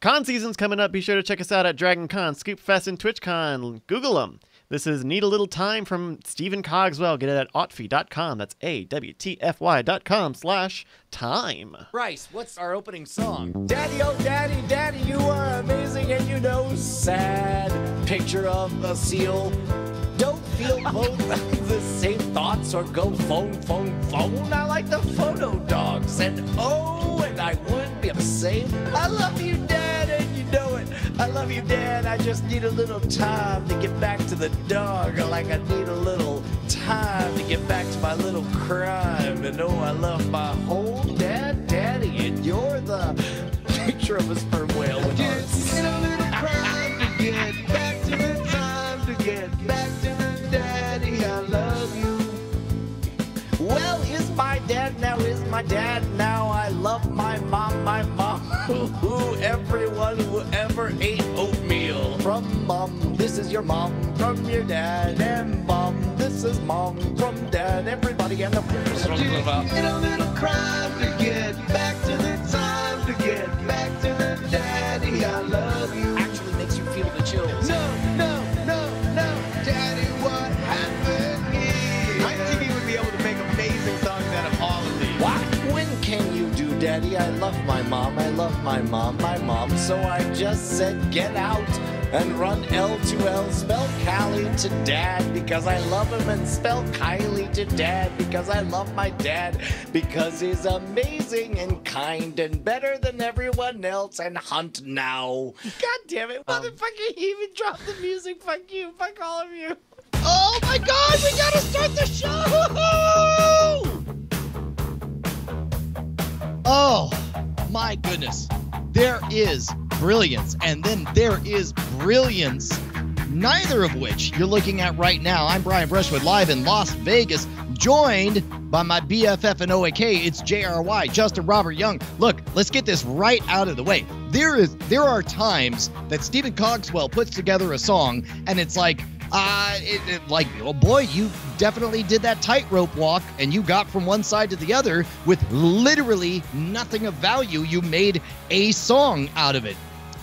Con season's coming up. Be sure to check us out at Dragon Con, Scoopfest, and TwitchCon. Google them. This is Need a Little Time from Stephen Cogswell. Get it at awtfy.com. That's awtfy.com/time. Bryce, what's our opening song? Daddy, oh daddy, daddy, you are amazing and you know sad. Picture of a seal. Don't feel both the same thoughts or go phone. I like the photo dogs and I would be the same. I love you, Dad, and you know it. I love you, Dad. I just need a little time to get back to the dog. Like I need a little time to get back to my little crime. And oh, I love my whole dad, Daddy, and you're the picture of a sperm whale with hearts. Need a little crime to get back to the time to get back to the daddy. I love you. Well, is my dad now? Is my dad now? I love my mom, who everyone who ever ate oatmeal. From mom, this is your mom. From your dad, and mom, this is mom. From dad, everybody and the Need a little crime to get back to the time to get back to the daddy. I love you. actually makes you feel the chills. No, daddy, what happened here? I think he would be able to make amazing songs out of all of these. What? When can you do, Daddy? I love my mom. So I just said, get out and run L2L. Spell Callie to Dad because I love him, and spell Kylie to Dad because I love my dad because he's amazing and kind and better than everyone else. And hunt now. God damn it, motherfucker! You even dropped the music. Fuck you. Fuck all of you. Oh my God, we gotta start the show! Oh my goodness. There is brilliance, and then there is brilliance, neither of which you're looking at right now. I'm Brian Brushwood, live in Las Vegas, joined by my BFF and OAK. It's JRY, Justin Robert Young. Look, let's get this right out of the way. There are times that Stephen Cogswell puts together a song, and it's like, oh boy, you definitely did that tightrope walk, and you got from one side to the other with literally nothing of value. You made a song out of it.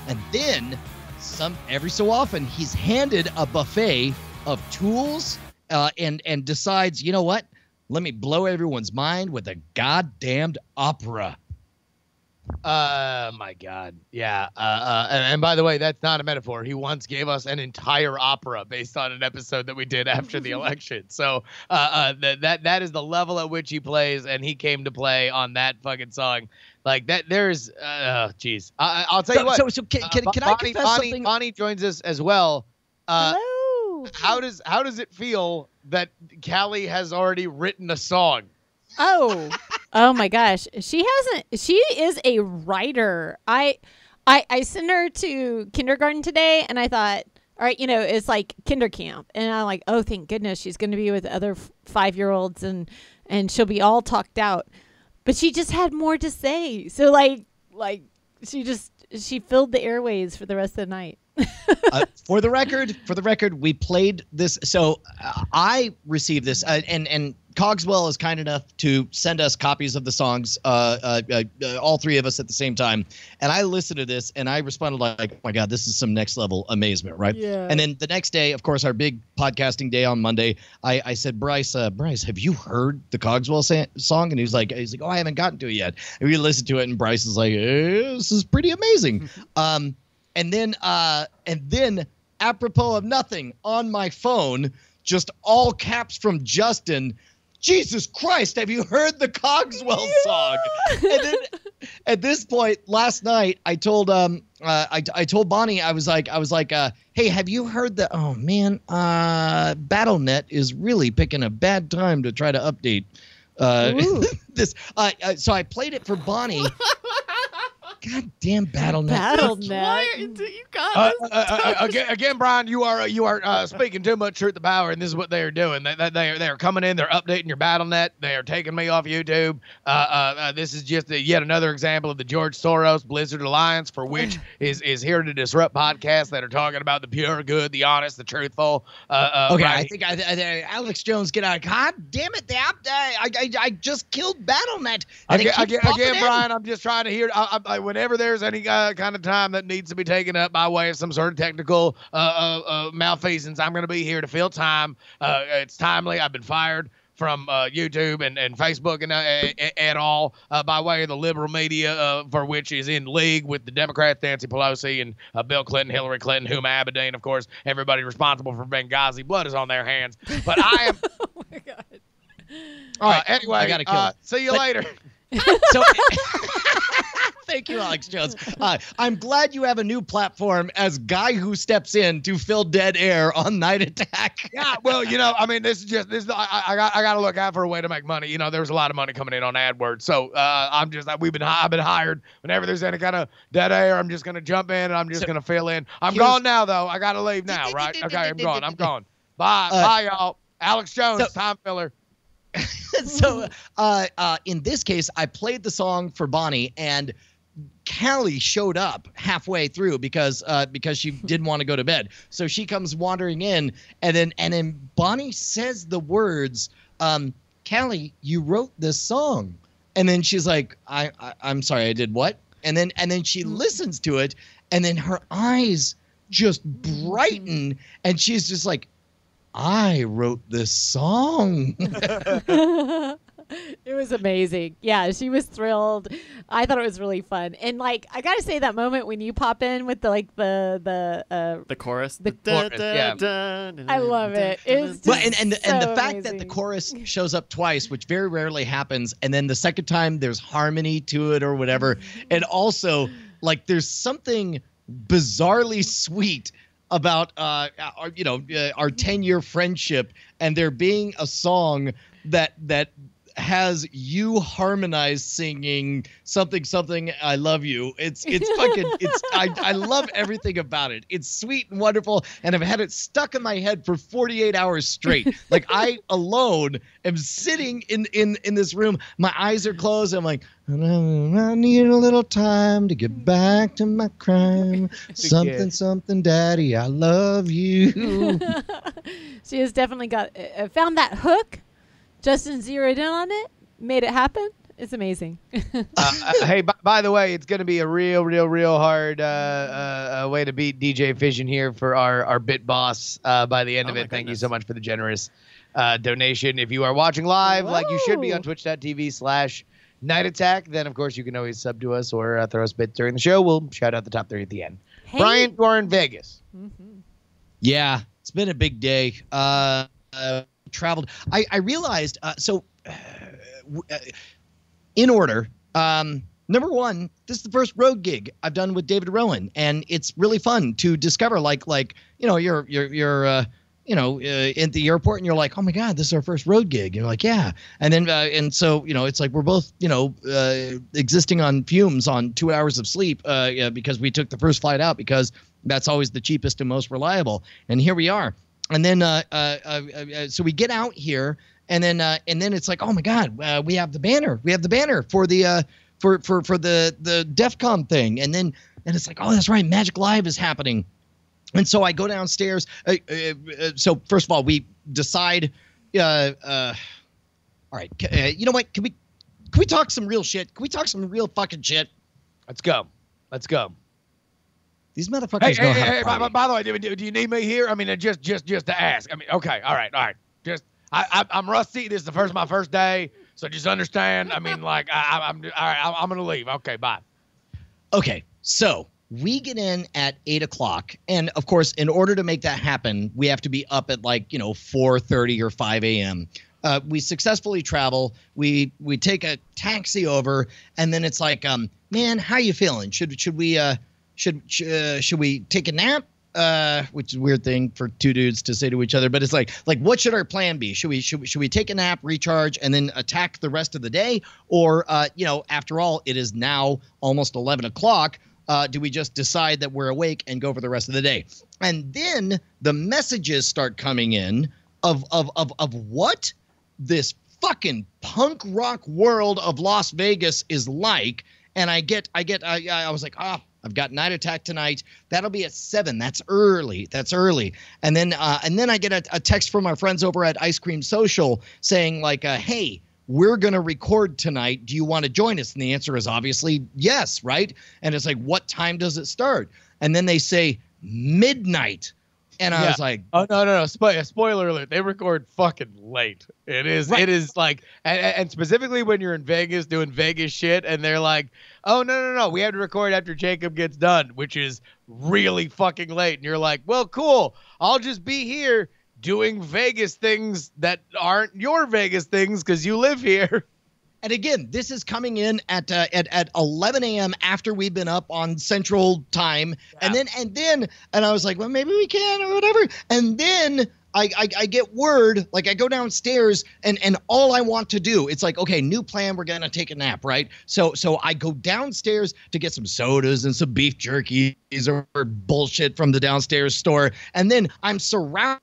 And then, every so often, he's handed a buffet of tools and decides, you know what? Let me blow everyone's mind with a goddamned opera. My God. Yeah. And by the way, that's not a metaphor. He once gave us an entire opera based on an episode that we did after the election. So that is the level at which he plays, and he came to play on that fucking song. Like that, there's, geez. I'll tell you what. So can I confess something? Bonnie joins us as well. Hello. How does it feel that Callie has already written a song? Oh my gosh. She is a writer. I sent her to kindergarten today, and I thought, all right, it's like kinder camp. And I'm like, oh, thank goodness she's going to be with other 5-year-olds and she'll be all talked out. But she just had more to say. So like she filled the airways for the rest of the night. For the record, we played this. So I received this, and Cogswell is kind enough to send us copies of the songs, all three of us at the same time. And I listened to this, and I responded like, "Oh my God, this is some next level amazement, right?" Yeah. And then the next day, of course, our big podcasting day on Monday, I said, Bryce, have you heard the Cogswell song? And he's like, "Oh, I haven't gotten to it yet." And we listened to it, and Bryce is like, "This is pretty amazing." And then, apropos of nothing, on my phone, just all caps from Justin, "Jesus Christ, have you heard the Cogswell song?" And then at this point, last night, I told I told Bonnie, I was like, "Hey, have you heard the? Oh man, BattleNet is really picking a bad time to try to update this." So I played it for Bonnie. God damn BattleNet. Again, Brian, you are speaking too much truth to power, and this is what they are doing. They are coming in. They're updating your BattleNet. They are taking me off YouTube. This is just yet another example of the George Soros Blizzard Alliance, for which is here to disrupt podcasts that are talking about the pure good, the honest, the truthful. Okay, right. I think Alex Jones, get out. God damn it! I just killed BattleNet. Again, Brian, I'm just trying to hear. whenever there's any kind of time that needs to be taken up by way of some sort of technical malfeasance, I'm going to be here to fill time. It's timely. I've been fired from YouTube and Facebook and at all by way of the liberal media, for which is in league with the Democrats, Nancy Pelosi and Bill Clinton, Hillary Clinton, Huma Abedin, of course. Everybody responsible for Benghazi. Blood is on their hands. But I am. Oh my God. All right. Anyway, I gotta kill it. See you later. So, thank you, Alex Jones. I'm glad you have a new platform as guy who steps in to fill dead air on Night Attack. Yeah, well, I mean, I got to look out for a way to make money. There's a lot of money coming in on AdWords, so I've been hired. Whenever there's any kind of dead air, I'm just gonna jump in and I'm just gonna fill in. I'm gone now, though. I gotta leave now, right? Okay, I'm gone. Bye, y'all. Alex Jones, time filler. So, in this case, I played the song for Bonnie, and Callie showed up halfway through because she didn't want to go to bed. So she comes wandering in, and then Bonnie says the words, "Callie, you wrote this song," and then she's like, "I'm sorry, I did what?" And then she listens to it, and then her eyes just brighten, and she's just like, I wrote this song. It was amazing. Yeah, she was thrilled. I thought it was really fun. And I gotta say, that moment when you pop in with the chorus. Yeah. I love it. It's just and the fact amazing. that the chorus shows up twice, which very rarely happens, and then the second time there's harmony to it or whatever, and also there's something bizarrely sweet about our 10-year friendship, and there being a song that has you harmonized singing something I love you. It's fucking I love everything about it. It's sweet and wonderful, and I've had it stuck in my head for 48 hours straight. I alone am sitting in this room. My eyes are closed. I'm like, I need a little time to get back to my crime. Something, daddy, I love you. She has definitely found that hook. Justin zeroed in on it, made it happen. It's amazing. Hey, by the way, it's going to be a real hard way to beat DJ Fission here for our bit boss by the end of it. Thank you so much for the generous donation. If you are watching live, like you should be on twitch.tv/Night Attack, then of course you can always sub to us or throw us bits during the show. We'll shout out the top 3 at the end. Hey. Brian, you are in Vegas. Mm-hmm. Yeah, it's been a big day. Traveled. I realized, in order, number one, this is the first road gig I've done with David Rowan, and it's really fun to discover, you're at the airport and you're like, oh my God, this is our first road gig. And you're like, yeah. And then, so it's like, we're both, existing on fumes on 2 hours of sleep, because we took the first flight out because that's always the cheapest and most reliable. And here we are. And then, so we get out here, and then it's like, oh my God, we have the banner. We have the banner for the for the DEF CON thing. And it's like, oh, that's right, Magic Live is happening. And so I go downstairs. So first of all, we decide. All right, you know what? Can we talk some real shit? Can we talk some real fucking shit? Let's go. These motherfuckers know how to party. By the way, do you need me here? I mean, just to ask. I mean, okay, all right. Just I'm rusty. This is my first day, so just understand. I mean, I'm all right. I'm gonna leave. Okay, bye. Okay, so we get in at 8 o'clock, and of course, in order to make that happen, we have to be up at 4:30 or 5 a.m. We successfully travel. We take a taxi over, and then it's like, man, how you feeling? Should we should we take a nap? Which is a weird thing for two dudes to say to each other, but it's like what should our plan be? Should we take a nap, recharge, and then attack the rest of the day? Or after all, it is now almost 11 o'clock. Do we just decide that we're awake and go for the rest of the day? And then the messages start coming in of what this fucking punk rock world of Las Vegas is like. And I was like, I've got Night Attack tonight. That'll be at 7. That's early. And then I get a text from our friends over at Ice Cream Social saying hey, we're going to record tonight. Do you want to join us? And the answer is obviously yes, right? And it's like, what time does it start? And then they say midnight. And I was like, oh, no. Spoiler alert. They record fucking late. It is like, and specifically when you're in Vegas doing Vegas shit, and they're like, oh, no. We have to record after Jacob gets done, which is really fucking late. And you're like, well, cool. I'll just be here doing Vegas things that aren't your Vegas things because you live here. And again, this is coming in at 11 a.m. after we've been up on Central Time, and I was like, well, maybe we can or whatever. And then I get word, like I go downstairs, and all I want to do, it's like, okay, new plan, we're gonna take a nap, right? So I go downstairs to get some sodas and some beef jerkies or bullshit from the downstairs store, and then I'm surrounded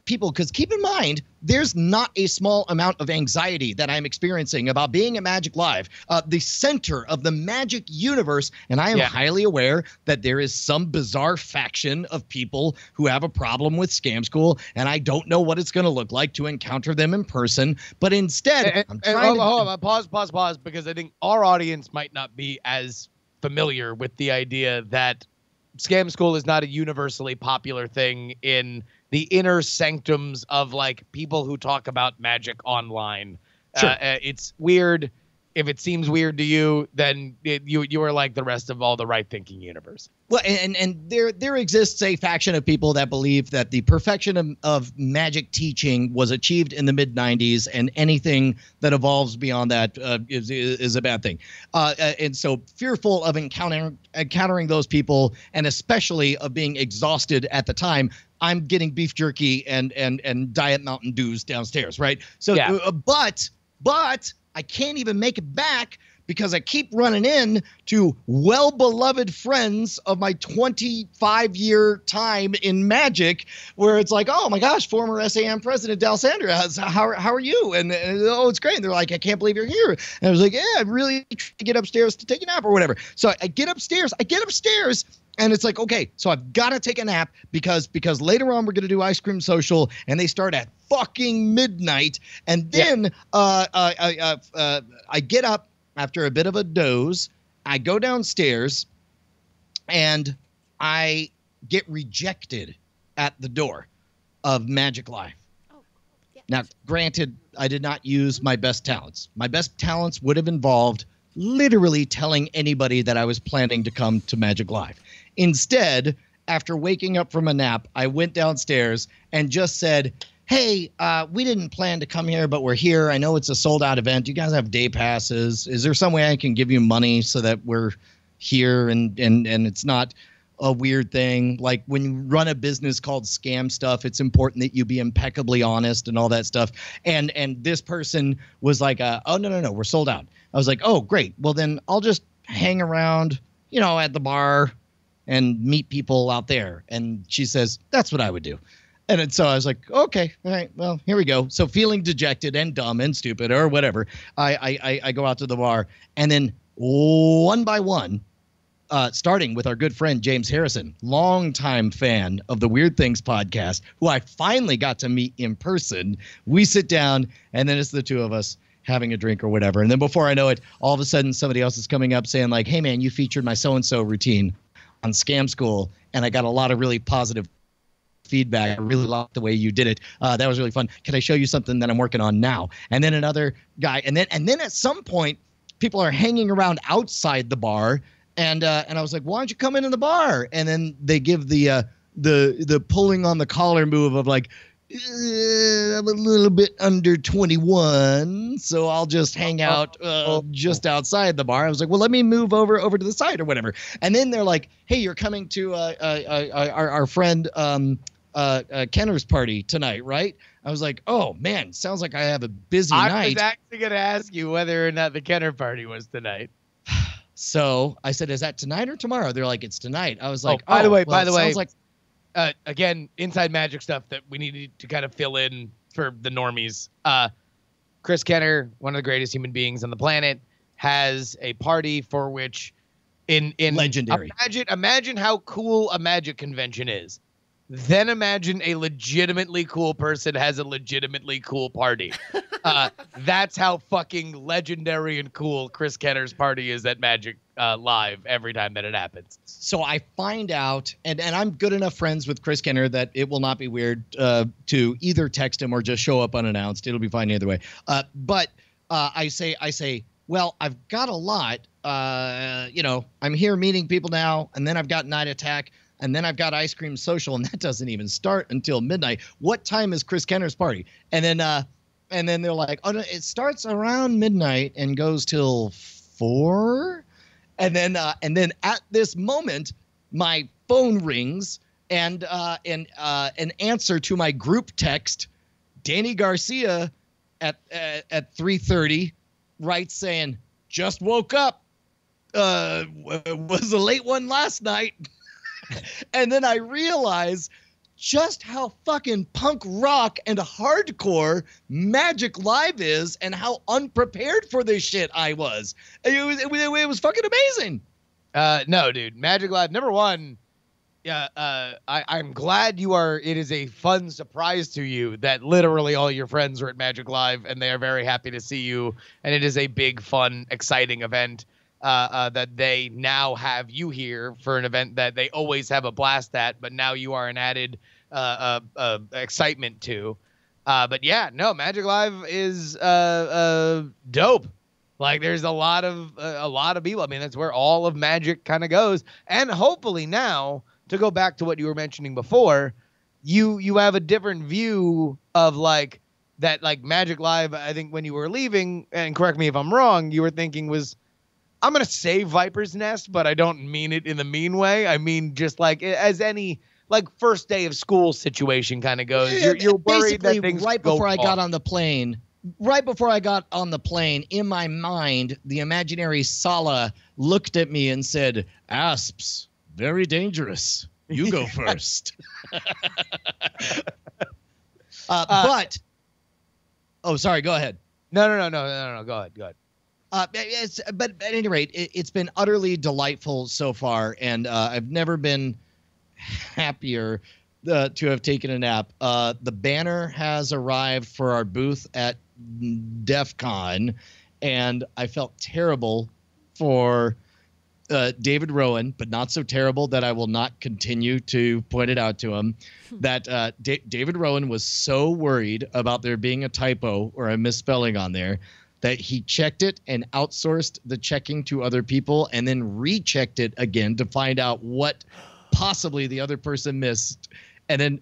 people, because keep in mind, there's not a small amount of anxiety that I'm experiencing about being at Magic Live, the center of the Magic universe, and I am highly aware that there is some bizarre faction of people who have a problem with Scam School, and I don't know what it's going to look like to encounter them in person, but instead, I'm trying to... Pause, because I think our audience might not be as familiar with the idea that Scam School is not a universally popular thing in the inner sanctums of like people who talk about magic online. Sure. It's weird. If it seems weird to you, then you are like the rest of all the right thinking universe. Well, and there exists a faction of people that believe that the perfection of magic teaching was achieved in the mid-90s, and anything that evolves beyond that is a bad thing. And so fearful of encountering those people, and especially of being exhausted at the time, I'm getting beef jerky and Diet Mountain Dews downstairs, right? So, but I can't even make it back because I keep running in to well-beloved friends of my 25-year time in Magic, where it's like, oh my gosh, former SAM president Dalsander, how are you? And oh, it's great. And they're like, I can't believe you're here. And I was like, yeah, I really trying to get upstairs to take a nap or whatever. So I get upstairs, and it's like, okay, so I've got to take a nap because later on we're going to do Ice Cream Social, and they start at fucking midnight. And then I get up after a bit of a doze. I go downstairs, and I get rejected at the door of Magic Live. Now, granted, I did not use my best talents. My best talents would have involved literally telling anybody that I was planning to come to Magic Live. Instead, after waking up from a nap, I went downstairs and just said, hey, we didn't plan to come here, but we're here. I know it's a sold-out event. You guys have day passes. Is there some way I can give you money so that we're here and it's not a weird thing? Like when you run a business called Scam Stuff, it's important that you be impeccably honest and all that stuff. And this person was like, oh, no, we're sold out. I was like, oh, great. Well, then I'll just hang around, at the bar and meet people out there. And she says, that's what I would do. And so I was like, okay, all right, well, here we go. So feeling dejected and dumb and stupid or whatever, I go out to the bar. And then one by one, starting with our good friend James Harrison, longtime fan of the Weird Things podcast, who I finally got to meet in person, we sit down, and then it's the two of us having a drink or whatever. And then before I know it, all of a sudden somebody else is coming up saying like, hey, man, you featured my so-and-so routine on Scam School, and I got a lot of really positive feedback. I really liked the way you did it. That was really fun. Can I show you something that I'm working on now? And then another guy, and then at some point, people are hanging around outside the bar, and I was like, why don't you come into the bar? And then they give the pulling on the collar move of like, I'm a little bit under 21, so I'll just hang out just outside the bar. I was like, well, let me move over to the side or whatever. And then they're like, hey, you're coming to our friend Kenner's party tonight, right? I was like, oh, man, sounds like I have a busy night. I was actually going to ask you whether or not the Kenner party was tonight. So I said, is that tonight or tomorrow? They're like, it's tonight. I was like, by the way, sounds like again, inside Magic stuff that we needed to kind of fill in for the normies. Chris Kenner, one of the greatest human beings on the planet, has a party for which in legendary. Imagine how cool a Magic convention is. Then imagine a legitimately cool person has a legitimately cool party. That's how fucking legendary and cool Chris Kenner's party is at Magic Live every time that it happens. So I find out, and I'm good enough friends with Chris Kenner that it will not be weird to either text him or just show up unannounced. It'll be fine either way. But I say, well, I've got a lot. I'm here meeting people now, and then I've got Night Attack, and then I've got Ice Cream Social, and that doesn't even start until midnight. What time is Chris Kenner's party? And then they're like, oh, no, it starts around midnight and goes till 4. And then at this moment, my phone rings, and an answer to my group text, Danny Garcia at 3:30 writes saying, "Just woke up. Was a late one last night." And then I realize just how fucking punk rock and hardcore Magic Live is, and how unprepared for this shit I was. It was fucking amazing. No, dude. Magic Live, number one, I'm glad you are. It is a fun surprise to you that literally all your friends are at Magic Live, and they are very happy to see you. And it is a big, fun, exciting event that they now have you here for an event that they always have a blast at, but now you are an added excitement to. But yeah, no, Magic Live is dope. Like, there's a lot of people. I mean, that's where all of Magic kind of goes. And hopefully now, to go back to what you were mentioning before, you have a different view of like that. Like Magic Live, I think when you were leaving, and correct me if I'm wrong, you were thinking was, I'm gonna say Viper's Nest, but I don't mean it in the mean way. I mean just like as any like first day of school situation kind of goes. You're worried that things right before I got on the plane. Right before I got on the plane, in my mind, the imaginary Sala looked at me and said, "Asps, very dangerous. You go first." But, oh, sorry. Go ahead. No. Go ahead. But at any rate, it's been utterly delightful so far, and I've never been happier to have taken a nap. The banner has arrived for our booth at DEF CON, and I felt terrible for David Rowan, but not so terrible that I will not continue to point it out to him, that David Rowan was so worried about there being a typo or a misspelling on there that he checked it and outsourced the checking to other people and then rechecked it again to find out what possibly the other person missed. And then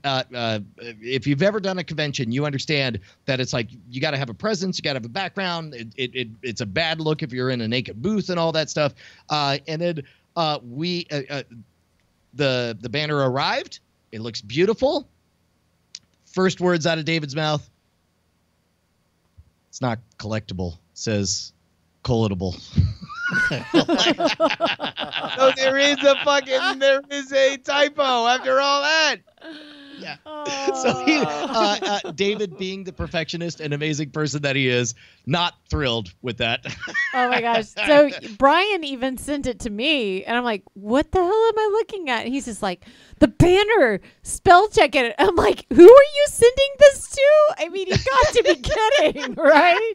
if you've ever done a convention, you understand that it's like you got to have a presence, you got to have a background. It's a bad look if you're in a naked booth and all that stuff. And then the banner arrived. It looks beautiful. First words out of David's mouth: "It's not collectible." It says collectible. So there is a typo after all that. Yeah. So David, being the perfectionist and amazing person that he is, not thrilled with that. Oh my gosh. So Brian even sent it to me, and I'm like, what the hell am I looking at? And he's just like, the banner, spell check it. I'm like, who are you sending this to? I mean, you got to be kidding, right?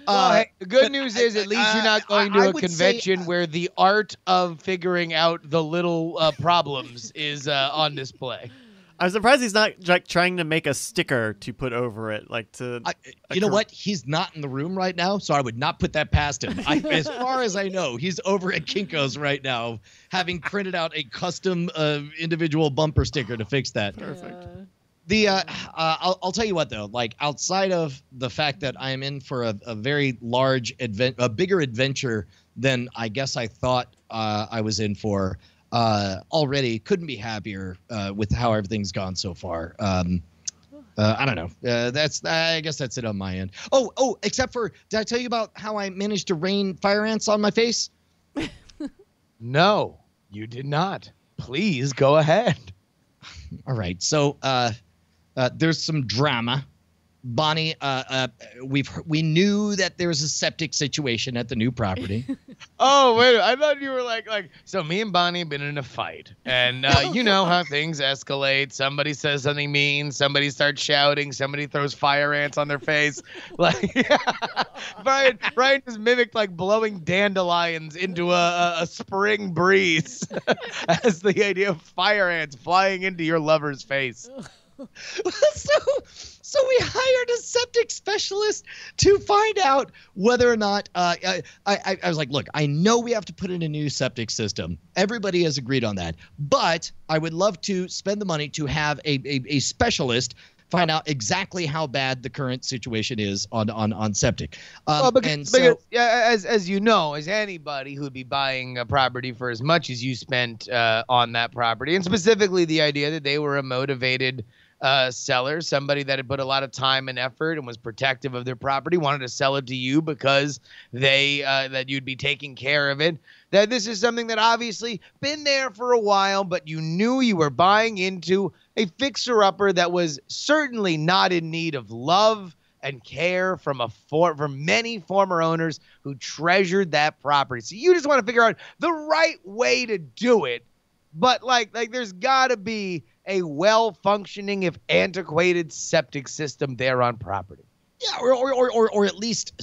Well, hey, the good news is at least you're not going to a convention where the art of figuring out the little problems is on display. I'm surprised he's not like trying to make a sticker to put over it, like to. You know what? He's not in the room right now, so I would not put that past him. As far as I know, he's over at Kinko's right now, having printed out a custom individual bumper sticker to fix that. Perfect. I'll tell you what though, like outside of the fact that I'm in for a very large a bigger adventure than I guess I thought I was in for, already couldn't be happier with how everything's gone so far. I don't know. I guess that's it on my end. Oh, except for, did I tell you about how I managed to rain fire ants on my face? No, you did not. Please go ahead. All right. So, there's some drama Bonnie, we knew that there was a septic situation at the new property. Oh, wait, I thought you were like, so me and Bonnie have been in a fight. And you know how things escalate. Somebody says something mean. Somebody starts shouting. Somebody throws fire ants on their face. Like, Brian just mimicked like blowing dandelions into a spring breeze as the idea of fire ants flying into your lover's face. So we hired a septic specialist to find out whether or not I was like, look, I know we have to put in a new septic system. Everybody has agreed on that. But I would love to spend the money to have a specialist find out exactly how bad the current situation is on septic. Because as you know, as anybody who'd be buying a property for as much as you spent on that property, and specifically the idea that they were a motivated seller, somebody that had put a lot of time and effort and was protective of their property, wanted to sell it to you because that you'd be taking care of it. That this is something that obviously been there for a while, but you knew you were buying into a fixer-upper that was certainly not in need of love and care from many former owners who treasured that property. So you just want to figure out the right way to do it. But like there's got to be a well-functioning, if antiquated, septic system there on property. Yeah, or at least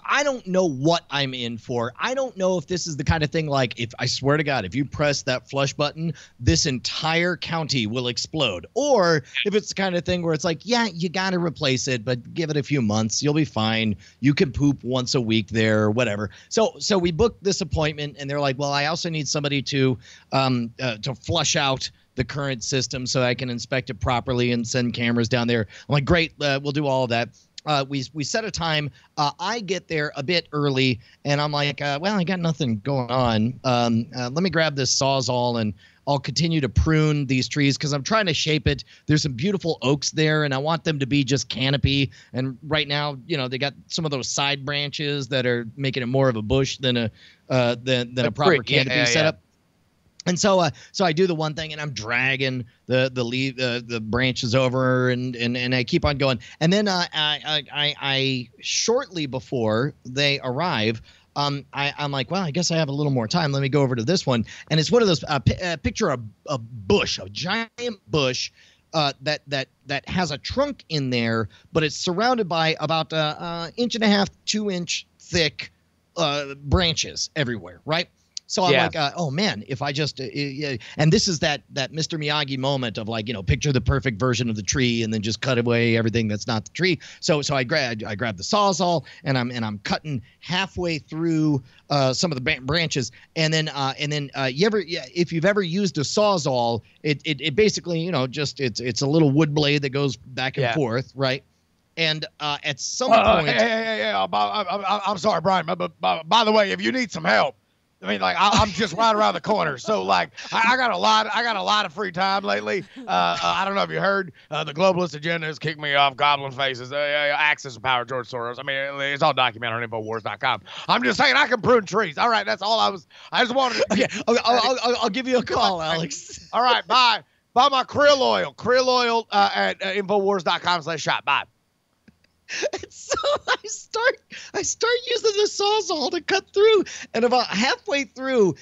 I don't know what I'm in for. I don't know if this is the kind of thing like, if I swear to God, if you press that flush button, this entire county will explode. Or if it's the kind of thing where it's like, yeah, you got to replace it, but give it a few months, you'll be fine. You can poop once a week there or whatever. So we booked this appointment, and they're like, well, I also need somebody to flush out the current system so I can inspect it properly and send cameras down there. I'm like, great, we'll do all of that. We set a time. I get there a bit early, and I'm like, well, I got nothing going on. Let me grab this Sawzall, and I'll continue to prune these trees because I'm trying to shape it. There's some beautiful oaks there, and I want them to be just canopy. And right now, they got some of those side branches that are making it more of a bush than a proper canopy setup. And so I do the one thing, and I'm dragging the branches over, and I keep on going. And then I shortly before they arrive, I'm like, well, I guess I have a little more time. Let me go over to this one. And it's one of those picture a bush, a giant bush that has a trunk in there, but it's surrounded by about 1.5 inch, 2 inch thick branches everywhere, right? So I'm like, oh man, if I just, and this is that Mr. Miyagi moment of like, picture the perfect version of the tree and then just cut away everything that's not the tree. So I grab the Sawzall, and I'm cutting halfway through some of the branches, and then if you've ever used a Sawzall, it basically it's a little wood blade that goes back and forth, right? And at some point, I'm sorry, Brian, but by the way, if you need some help, I mean, like I'm just right around the corner, so like I got a lot of free time lately. I don't know if you heard, the globalist agenda has kicked me off. Goblin faces, access of power, George Soros. I mean, it's all documented on Infowars.com. I'm just saying I can prune trees. All right, that's all I just wanted to. Okay, I'll give you a call, Alex. All right, bye. Buy my krill oil. Krill oil at Infowars.com/shop. Bye. And so I start using the Sawzall to cut through, and about halfway through,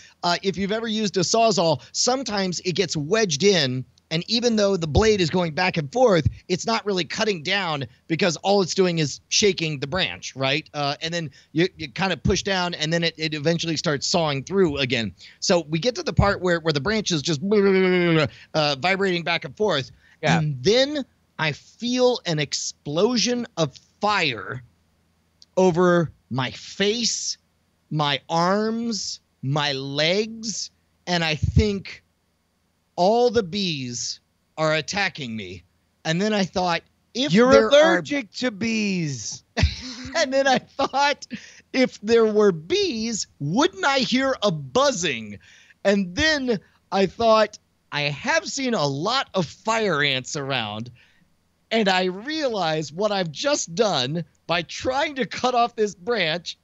if you've ever used a Sawzall, sometimes it gets wedged in, and even though the blade is going back and forth, it's not really cutting down because all it's doing is shaking the branch, right? And then you kind of push down, and then it eventually starts sawing through again. So we get to the part where the branch is just vibrating back and forth, and then I feel an explosion of fire over my face, my arms, my legs, and I think all the bees are attacking me. And then I thought, if you're allergic to bees. And then I thought, if there were bees, wouldn't I hear a buzzing? And then I thought, I have seen a lot of fire ants around. And I realize what I've just done by trying to cut off this branch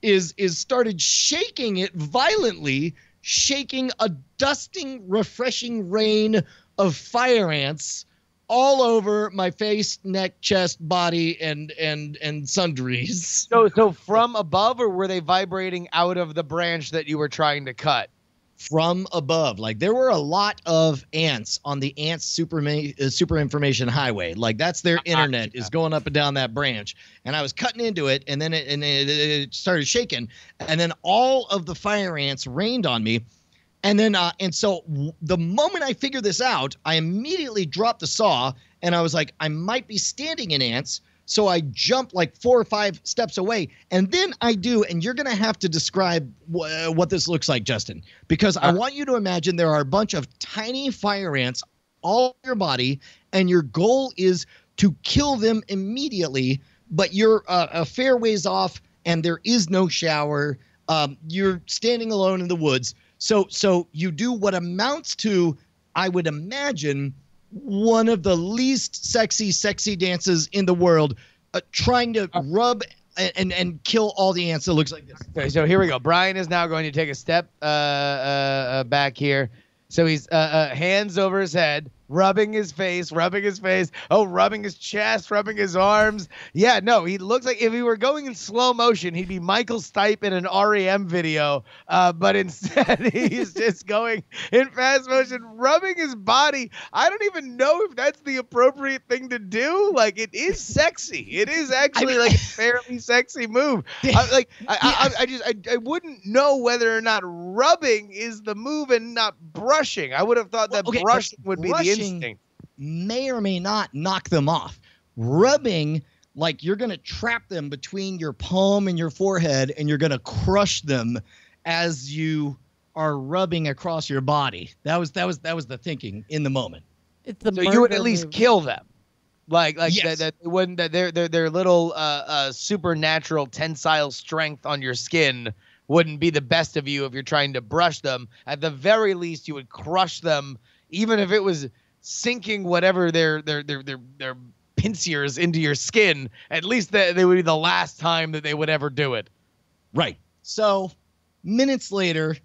is started shaking it violently, shaking a dusting, refreshing rain of fire ants all over my face, neck, chest, body, and sundries. So from above, or were they vibrating out of the branch that you were trying to cut? From above. Like, there were a lot of ants on the ants super information highway. Like, that's their internet is going up and down that branch. And I was cutting into it, and then it started shaking. And then all of the fire ants rained on me. And then, so the moment I figured this out, I immediately dropped the saw, and I was like, I might be standing in ants. So I jump like 4 or 5 steps away, and then I do, and you're going to have to describe what this looks like, Justin, because I want you to imagine there are a bunch of tiny fire ants all over your body, and your goal is to kill them immediately, but you're a fair ways off, and there is no shower. You're standing alone in the woods. So you do what amounts to, I would imagine, one of the least sexy dances in the world, trying to rub and kill all the ants. It looks like this. Okay, so here we go. Brian is now going to take a step back here. So he's hands over his head, rubbing his face, rubbing his chest, rubbing his arms. Yeah, no, he looks like if he were going in slow motion, he'd be Michael Stipe in an REM video. But instead, he's just going in fast motion, rubbing his body. I don't even know if that's the appropriate thing to do. Like, it is sexy. It is actually like a fairly sexy move. I wouldn't know whether or not rubbing is the move and not brushing. I would have thought that brushing would be the instinct. May or may not knock them off. Rubbing, like you're going to trap them between your palm and your forehead, and you're going to crush them as you are rubbing across your body. That was the thinking in the moment. It's the so you would at least move. kill them, like yes. that wouldn't that their little supernatural tensile strength on your skin wouldn't be the best of you if you're trying to brush them. At the very least, you would crush them, even if it was sinking whatever their pincers into your skin. At least they would be the last time that they would ever do it. Right. So minutes later,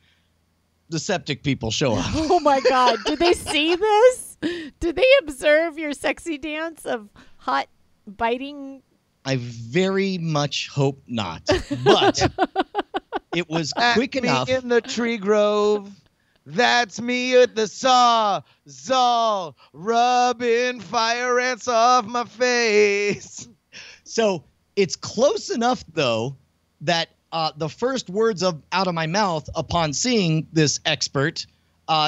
the septic people show up. Oh my God. Did they see this? Did they observe your sexy dance of hot biting? I very much hope not. But it was quick enough. Me in the tree grove. That's me at the sawzall, rubbing fire ants off my face. So it's close enough, though, that the first words out of my mouth upon seeing this expert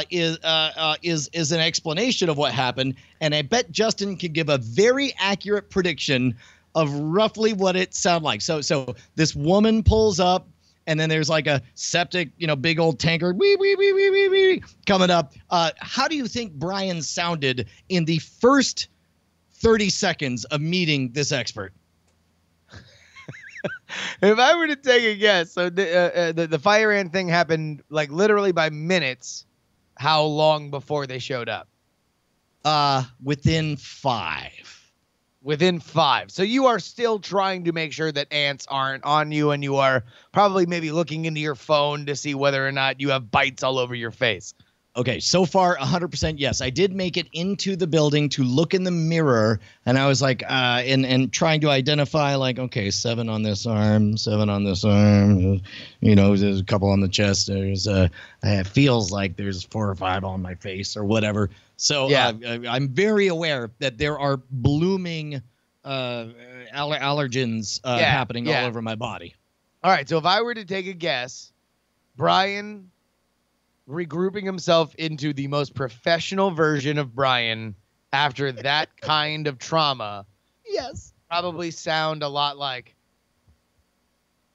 is an explanation of what happened, and I bet Justin can give a very accurate prediction of roughly what it sounded like. So this woman pulls up, and then there's like a septic, big old tanker, wee, coming up. How do you think Brian sounded in the first 30 seconds of meeting this expert? If I were to take a guess, so the fire ant thing happened like literally by minutes. How long before they showed up? Within 5. Within 5. So you are still trying to make sure that ants aren't on you, and you are probably maybe looking into your phone to see whether or not you have bites all over your face. Okay, so far 100% yes. I did make it into the building to look in the mirror, and I was like, and trying to identify, like, okay, 7 on this arm, 7 on this arm. There's a couple on the chest. There's it feels like there's 4 or 5 on my face or whatever. So yeah. I'm very aware that there are blooming allergens happening all over my body. All right, so if I were to take a guess, Brian regrouping himself into the most professional version of Brian after that kind of trauma, yes, probably sound a lot like,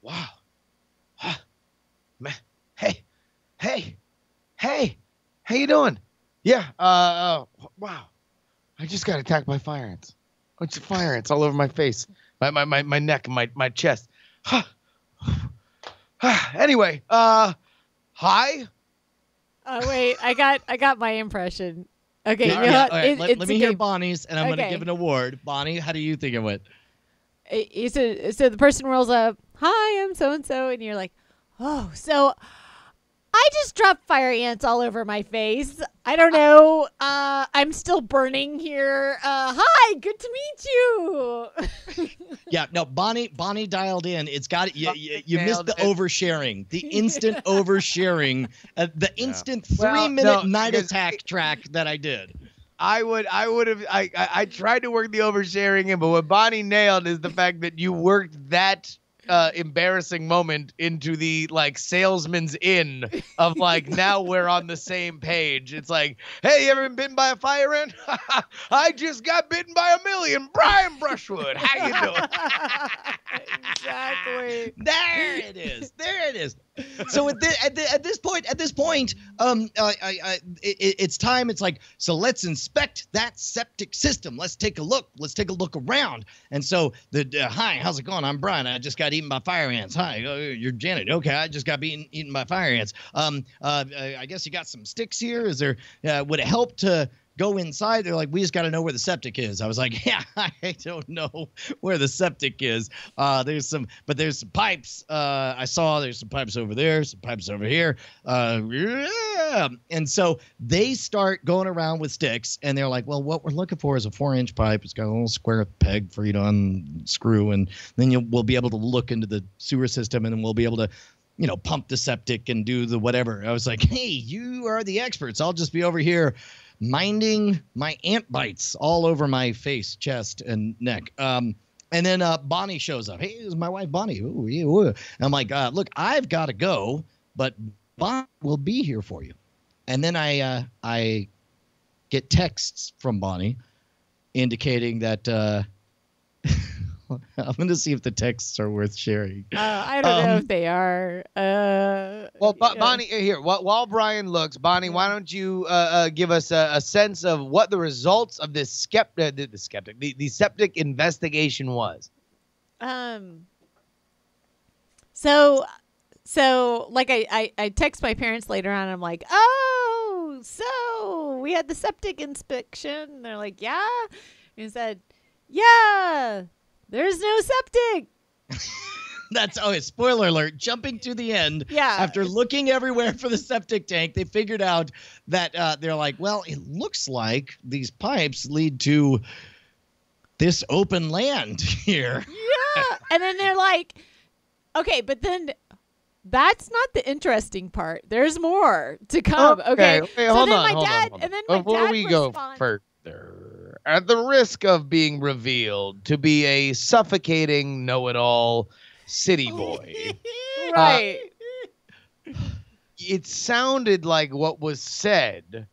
wow, hey, how you doing? Yeah, wow, I just got attacked by fire ants. Bunch of fire ants all over my face, my neck, and my chest. Anyway, hi. Oh wait, I got my impression. Okay, all right. Let me hear Bonnie's, and I'm going to give an award. Bonnie, how do you think it went? So the person rolls up, hi, I'm so and so, and you're like, oh, so I I just dropped fire ants all over my face. I don't know. I'm still burning here. Hi, good to meet you. Yeah, no, Bonnie dialed in. It's got you missed the Nailed it. oversharing, the instant oversharing, the instant 3-minute night attack track that I did. I tried to work the oversharing in, but what Bonnie nailed is the fact that you worked that embarrassing moment into the like salesman's in of like, now we're on the same page. It's like, hey, you ever been bitten by a fire ant? I just got bitten by a million. Brian Brushwood, how you doing? Exactly. There it is. There it is. So at this point, it's time. It's like, so let's inspect that septic system. Let's take a look. Let's take a look around. And so hi, how's it going? I'm Brian. I just got eaten by fire ants. Hi, you're Janet. Okay, I just got eaten by fire ants. I guess you got some sticks here. Is there? Would it help to go inside? They're like, we just got to know where the septic is. I was like, yeah, I don't know where the septic is. There's some pipes. I saw there's some pipes over there, some pipes over here. Yeah. And so they start going around with sticks, and they're like, well, what we're looking for is a 4-inch pipe. It's got a little square peg for you to unscrew, and then we'll be able to look into the sewer system, and then we'll be able to, pump the septic and do the whatever. I was like, hey, you are the experts. I'll just be over here minding my ant bites all over my face, chest, and neck. And then Bonnie shows up. Hey, this is my wife, Bonnie. Ooh, yeah, ooh. And I'm like, look, I've got to go, but Bonnie will be here for you. And then I get texts from Bonnie indicating that I'm going to see if the texts are worth sharing. I don't know if they are. Bonnie, here, while Brian looks, Bonnie, why don't you give us a sense of what the results of this the septic investigation was? So like I text my parents later on. And I'm like, oh, so we had the septic inspection. And they're like, yeah. And he said, yeah. There's no septic. That's spoiler alert. Jumping to the end. Yeah. After looking everywhere for the septic tank, they figured out that they're like, well, it looks like these pipes lead to this open land here. Yeah. And then they're like, okay, but then that's not the interesting part. There's more to come. Okay. Hold on. And then my Before dad we go further, at the risk of being revealed to be a suffocating know-it-all city boy, right. It sounded like what was said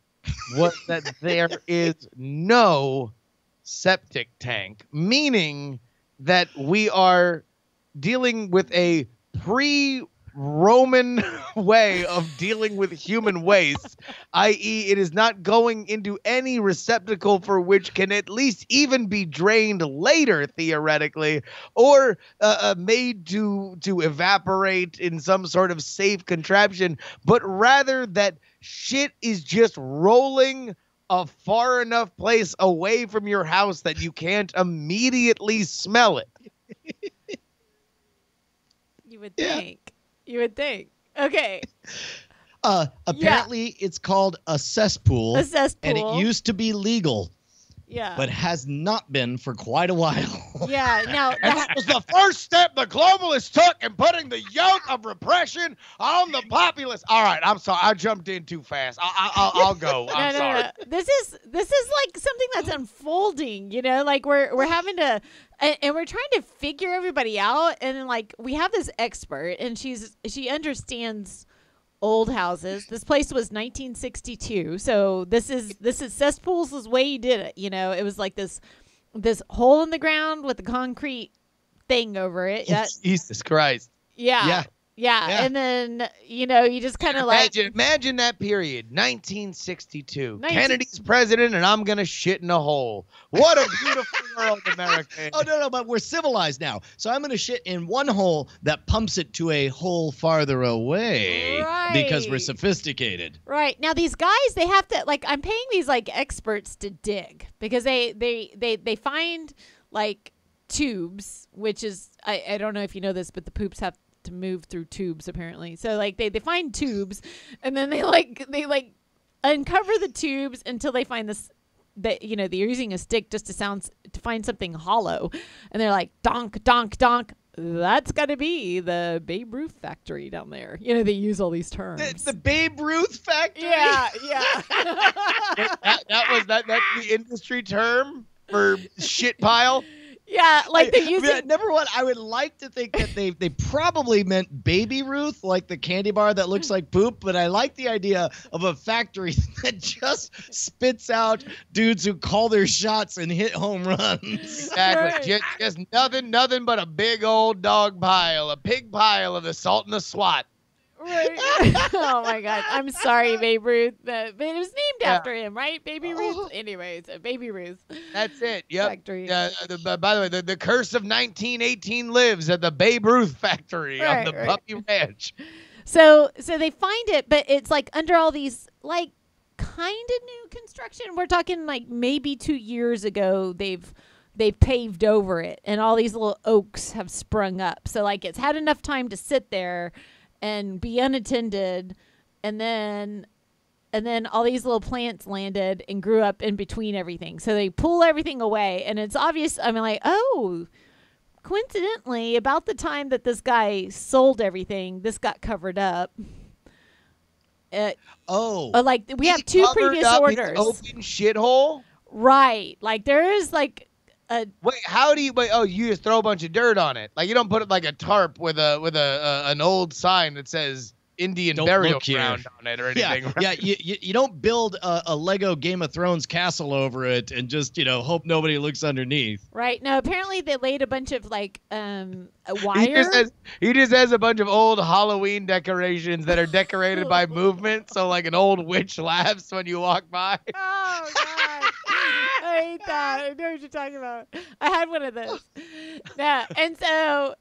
was that there is no septic tank, meaning that we are dealing with a pre-Roman way of dealing with human waste, i.e. it is not going into any receptacle for which can at least even be drained later, theoretically, or made to evaporate in some sort of safe contraption, but rather that shit is just rolling a far enough place away from your house that you can't immediately smell it. You would think. You would think. Okay. Apparently, it's called a cesspool. A cesspool. And it used to be legal. Yeah. But has not been for quite a while. Yeah. Now that was the first step the globalists took in putting the yoke of repression on the populace. All right, I'm sorry, I jumped in too fast. I'll go. I'm sorry. No. This is like something that's unfolding. Like we're having to, and we're trying to figure everybody out. And then like we have this expert, and she understands old houses. This place was 1962, so this is cesspools is the way you did it. It was like this hole in the ground with a concrete thing over it. Jesus Christ. Yeah. And then you just kind of like imagine that period, 1962. Kennedy's president, and I'm gonna shit in a hole. What a beautiful world, America. Oh no, but we're civilized now. So I'm gonna shit in one hole that pumps it to a hole farther away because we're sophisticated. Right. Now these guys, they have to I'm paying these experts to dig because they find tubes, which is I don't know if you know this, but the to move through tubes apparently. So like they find tubes, and then they like uncover the tubes until they find this. That they're using a stick just to find something hollow, and they're like donk donk donk. That's got to be the Babe Ruth factory down there. They use all these terms. The Babe Ruth factory. Yeah. That's the industry term for shit pile. Yeah, like they use it. Number one, I would like to think that they probably meant Baby Ruth, like the candy bar that looks like poop, but I like the idea of a factory that just spits out dudes who call their shots and hit home runs. Exactly. Right. Just nothing but a big old dog pile, a pig pile of the salt and the SWAT. Right. Oh my God. I'm sorry, Babe Ruth. But it was named after him, right? Baby Ruth. Anyways, Baby Ruth. That's it. Yep. Factory. By the way, the curse of 1918 lives at the Babe Ruth factory on the Puppy Ranch. So they find it, but it's like under all these like kind of new construction. We're talking like maybe 2 years ago they've paved over it, and all these little oaks have sprung up. So like it's had enough time to sit there and be unattended, and then all these little plants landed and grew up in between everything. So they pull everything away, and it's obvious. I mean, like, oh, coincidentally, about the time that this guy sold everything, this got covered up. Like we have two previous orders. Open shithole. Right, like there is like. Wait, how do you? You just throw a bunch of dirt on it. Like you don't put it like a tarp with an old sign that says Indian burial ground on it or anything. Yeah, right? You don't build a Lego Game of Thrones castle over it and just hope nobody looks underneath. Right. No, apparently they laid a bunch of like wire. He just has a bunch of old Halloween decorations that are decorated by movement. So like an old witch laughs when you walk by. Oh God. I hate that. I know what you're talking about. I had one of those. Yeah, and so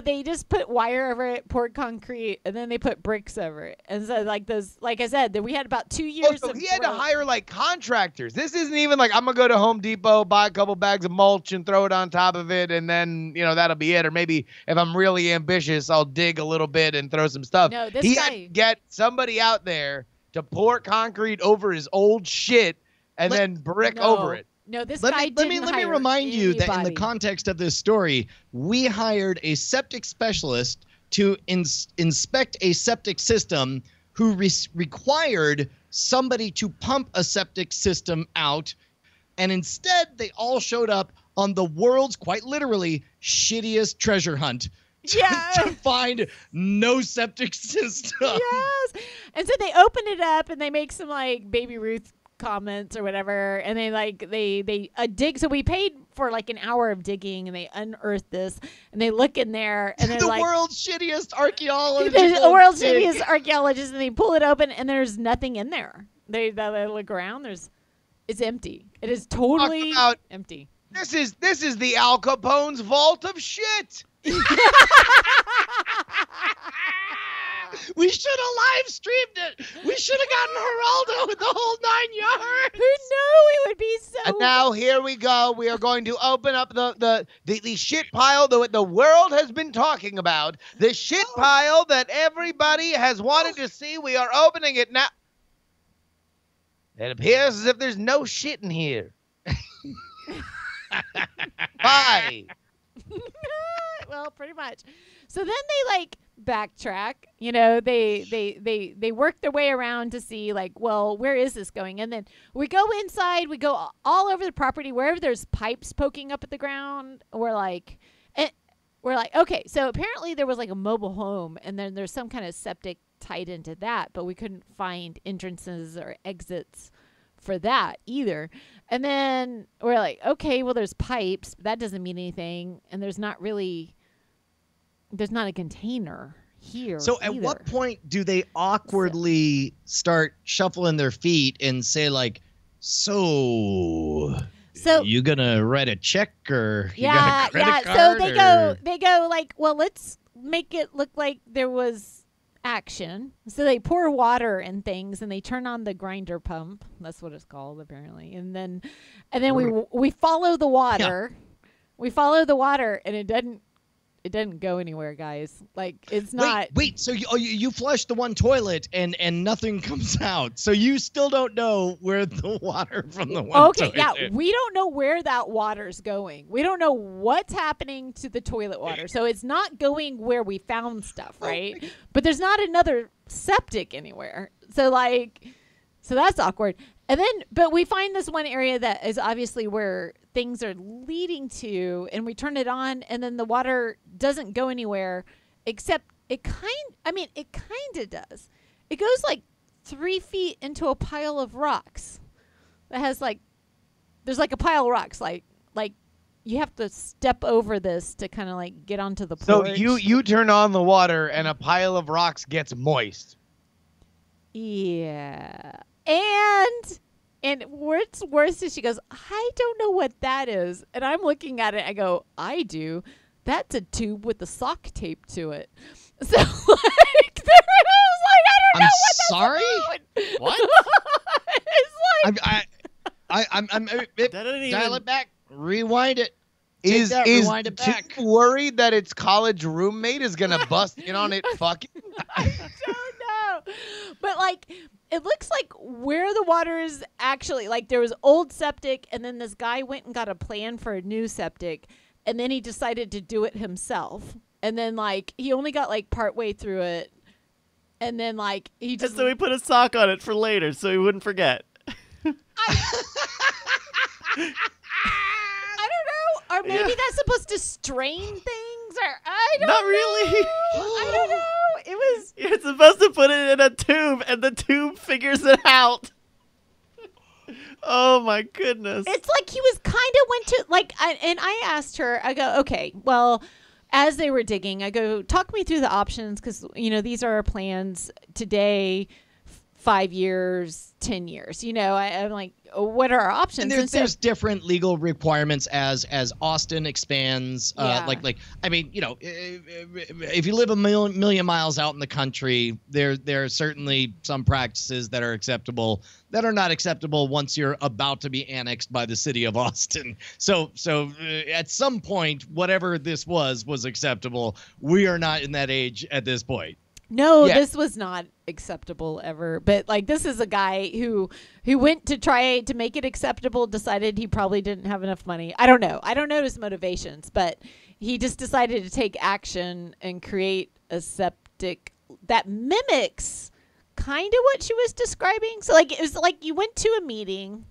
they just put wire over it, poured concrete, and then they put bricks over it. And so like those, like I said, that we had about 2 years. So he had to hire like contractors. This isn't even like I'm gonna go to Home Depot, buy a couple bags of mulch, and throw it on top of it, and then that'll be it. Or maybe if I'm really ambitious, I'll dig a little bit and throw some stuff. No, this he guy had to get somebody out there to pour concrete over his old shit. And then brick over it. No, let me remind you that in the context of this story, we hired a septic specialist to inspect a septic system who required somebody to pump a septic system out. And instead, they all showed up on the world's, quite literally, shittiest treasure hunt. To find no septic system. Yes. And so they open it up and they make some like Baby Ruth comments or whatever, and they dig. So we paid for like an hour of digging, and they unearthed this, and they look in there, and they're like, world's shittiest archaeologist. The world's shittiest archaeologist, and they pull it open, and there's nothing in there. They look around. It's empty. It is totally empty. This is the Al Capone's vault of shit. We should have live streamed it. We should have gotten Geraldo with the whole 9 yards. Who knew it would be so? And now here we go. We are going to open up the shit pile that the world has been talking about. The shit pile that everybody has wanted to see. We are opening it now. It appears as if there's no shit in here. Bye. Well, pretty much. So then they like backtrack, they work their way around to see like, well, where is this going? And then we go inside, we go all over the property, wherever there's pipes poking up at the ground. We're like, okay, so apparently there was like a mobile home, and then there's some kind of septic tied into that, but we couldn't find entrances or exits for that either. And then we're like, okay, well, there's pipes, but that doesn't mean anything, and there's not a container here. So at what point do they awkwardly start shuffling their feet and say like, so you gonna write a check or you got a credit card? So they go like, well, let's make it look like there was action. So they pour water and things, and they turn on the grinder pump. That's what it's called apparently. And then we follow the water. Yeah. We follow the water, and it doesn't go anywhere, guys. Like it's not. Wait. So you flush the one toilet and nothing comes out. So you still don't know where the water from the one toilet. Yeah, we don't know where that water's going. We don't know what's happening to the toilet water. So it's not going where we found stuff, right? But there's not another septic anywhere. So that's awkward. And then, but we find this one area that is obviously where things are leading to, and we turn it on, and then the water doesn't go anywhere, except it kind of does. It goes like 3 feet into a pile of rocks. That has there's like a pile of rocks, like you have to step over this to kind of like get onto the porch. So you turn on the water and a pile of rocks gets moist. Yeah. And what's worse is she goes, I don't know what that is. And I'm looking at it. I go, I do. That's a tube with the sock tape to it. So I was like, I don't know what that's sorry? about. What? It's like, Dial it back. Rewind it. Is rewind it back. Too worried that its college roommate is gonna bust in on it fucking? I don't know. But it looks like where the water is actually, there was old septic, and then this guy went and got a plan for a new septic, and then he decided to do it himself. And then he only got part way through it, and then he just. So he put a sock on it for later, so he wouldn't forget. I don't know, or maybe that's supposed to strain things, or I don't know. Not really. I don't know. It was. You're supposed to put it in a tube, and the tube figures it out. Oh my goodness! It's like he was kind of went to and I asked her. I go, okay, well, as they were digging, I go, talk me through the options, because these are our plans today. 5 years, 10 years. I'm like, what are our options? And there's different legal requirements as Austin expands. Yeah. If you live a million miles out in the country, there are certainly some practices that are acceptable that are not acceptable once you're about to be annexed by the city of Austin. So at some point, whatever this was acceptable. We are not in that age at this point. No, Yeah. This was not acceptable ever. But this is a guy who went to try to make it acceptable, decided he probably didn't have enough money. I don't know. I don't know his motivations, but he just decided to take action and create a septic that mimics kind of what she was describing. So it was like you went to a meeting.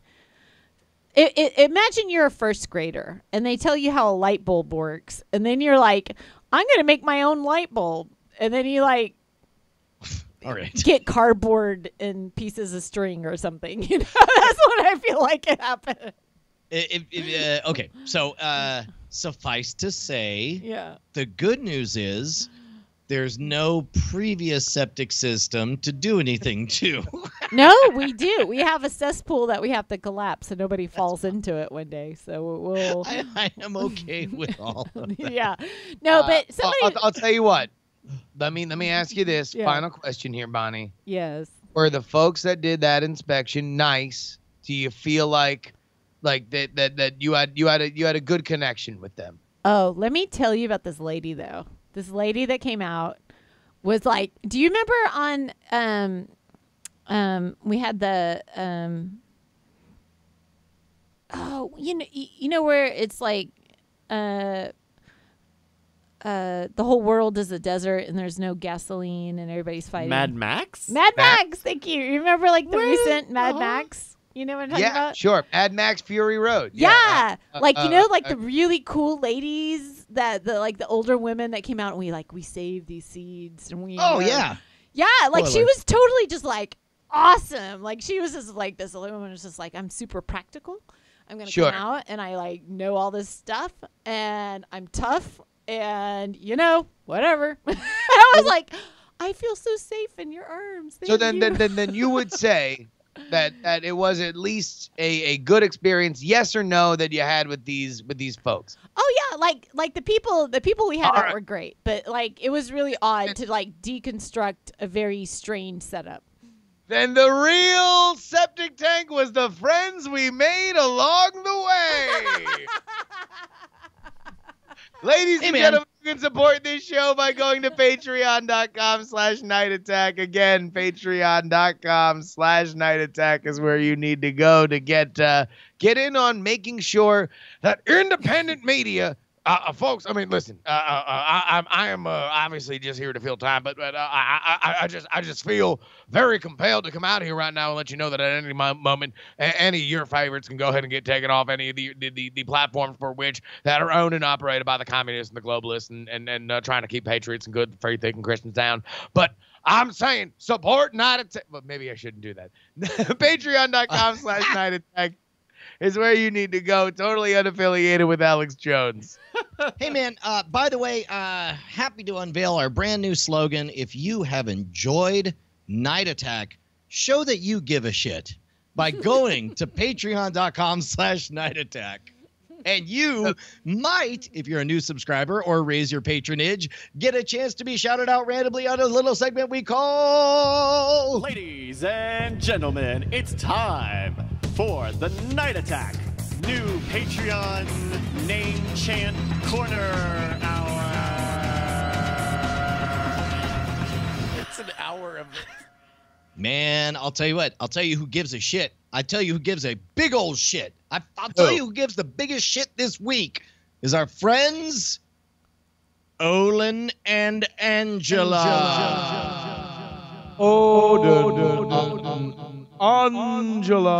Imagine you're a first grader and they tell you how a light bulb works, and then you're like, I'm going to make my own light bulb. And then you all right, get cardboard and pieces of string or something. That's what I feel like it happened. Okay, so suffice to say, Yeah. the good news is there's no previous septic system to do anything to. No, we do. We have a cesspool that we have to collapse so nobody falls into it one day. So we'll. I am okay with all of that. Yeah. No, but somebody. I'll tell you what. Let me ask you this Yeah. final question here, Bonnie. Yes. Were the folks that did that inspection nice? Do you feel like that you had a good connection with them? Oh, let me tell you about this lady though. This lady that came out was like, do you remember on we had the you know where it's like the whole world is a desert and there's no gasoline and everybody's fighting. Mad Max? Mad Max, thank you. You remember the recent Mad Max? You know what I'm talking Yeah, about? sure. Mad Max Fury Road. Yeah. The really cool ladies the older women that came out and we saved these seeds and we Yeah. Yeah, she Spoilers. was totally just awesome. She was just this woman was just I'm super practical. I'm gonna Sure. come out and I know all this stuff and I'm tough and whatever. I was like, I feel so safe in your arms. So Thank then you would say that it was at least a good experience, yes or no, that you had with these folks. Oh yeah, the people we had All out right. were great, but it was really odd to deconstruct a very strange setup. Then the real septic tank was the friends we made along the way. Ladies and man. gentlemen, You can support this show by going to patreon.com/Night Attack. Again, patreon.com/Night Attack is where you need to go to get in on making sure that independent media, folks. I mean, listen, I am obviously just here to fill time, but I just feel very compelled to come out here right now and let you know that at any moment, any of your favorites can go ahead and get taken off any of the platforms for which that are owned and operated by the communists and the globalists and trying to keep patriots and good, free thinking Christians down. But I'm saying support Night Attack. But maybe I shouldn't do that. Patreon.com/Night Attack is where you need to go. Totally unaffiliated with Alex Jones. Hey, man, by the way, happy to unveil our brand new slogan. If you have enjoyed Night Attack, show that you give a shit by going to patreon.com/Night Attack. And you might, if you're a new subscriber or raise your patronage, get a chance to be shouted out randomly on a little segment we call... Ladies and gentlemen, it's time for the Night Attack new Patreon name chant corner hour. It's an hour of it. Man, I'll tell you what. I'll tell you who gives a shit. I tell you who gives a big old shit. I'll tell you who gives the biggest shit this week is our friends Olin and Angela. Angela.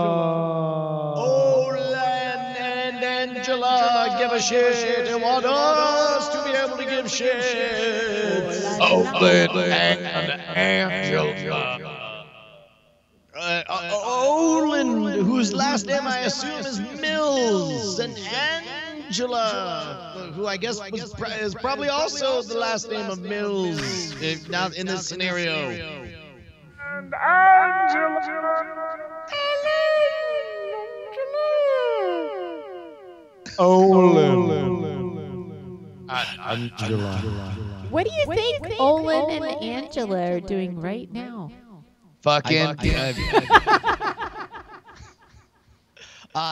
Olin and Angela give a shit and want us to be able to give shit. Olin and Angela. Olin, whose last name I assume is Mills, and Angela, who I guess is probably also the last name of Mills, now in this scenario. And Angela. Olin. Angela. What do you think Olin and Angela are doing right now? Fucking.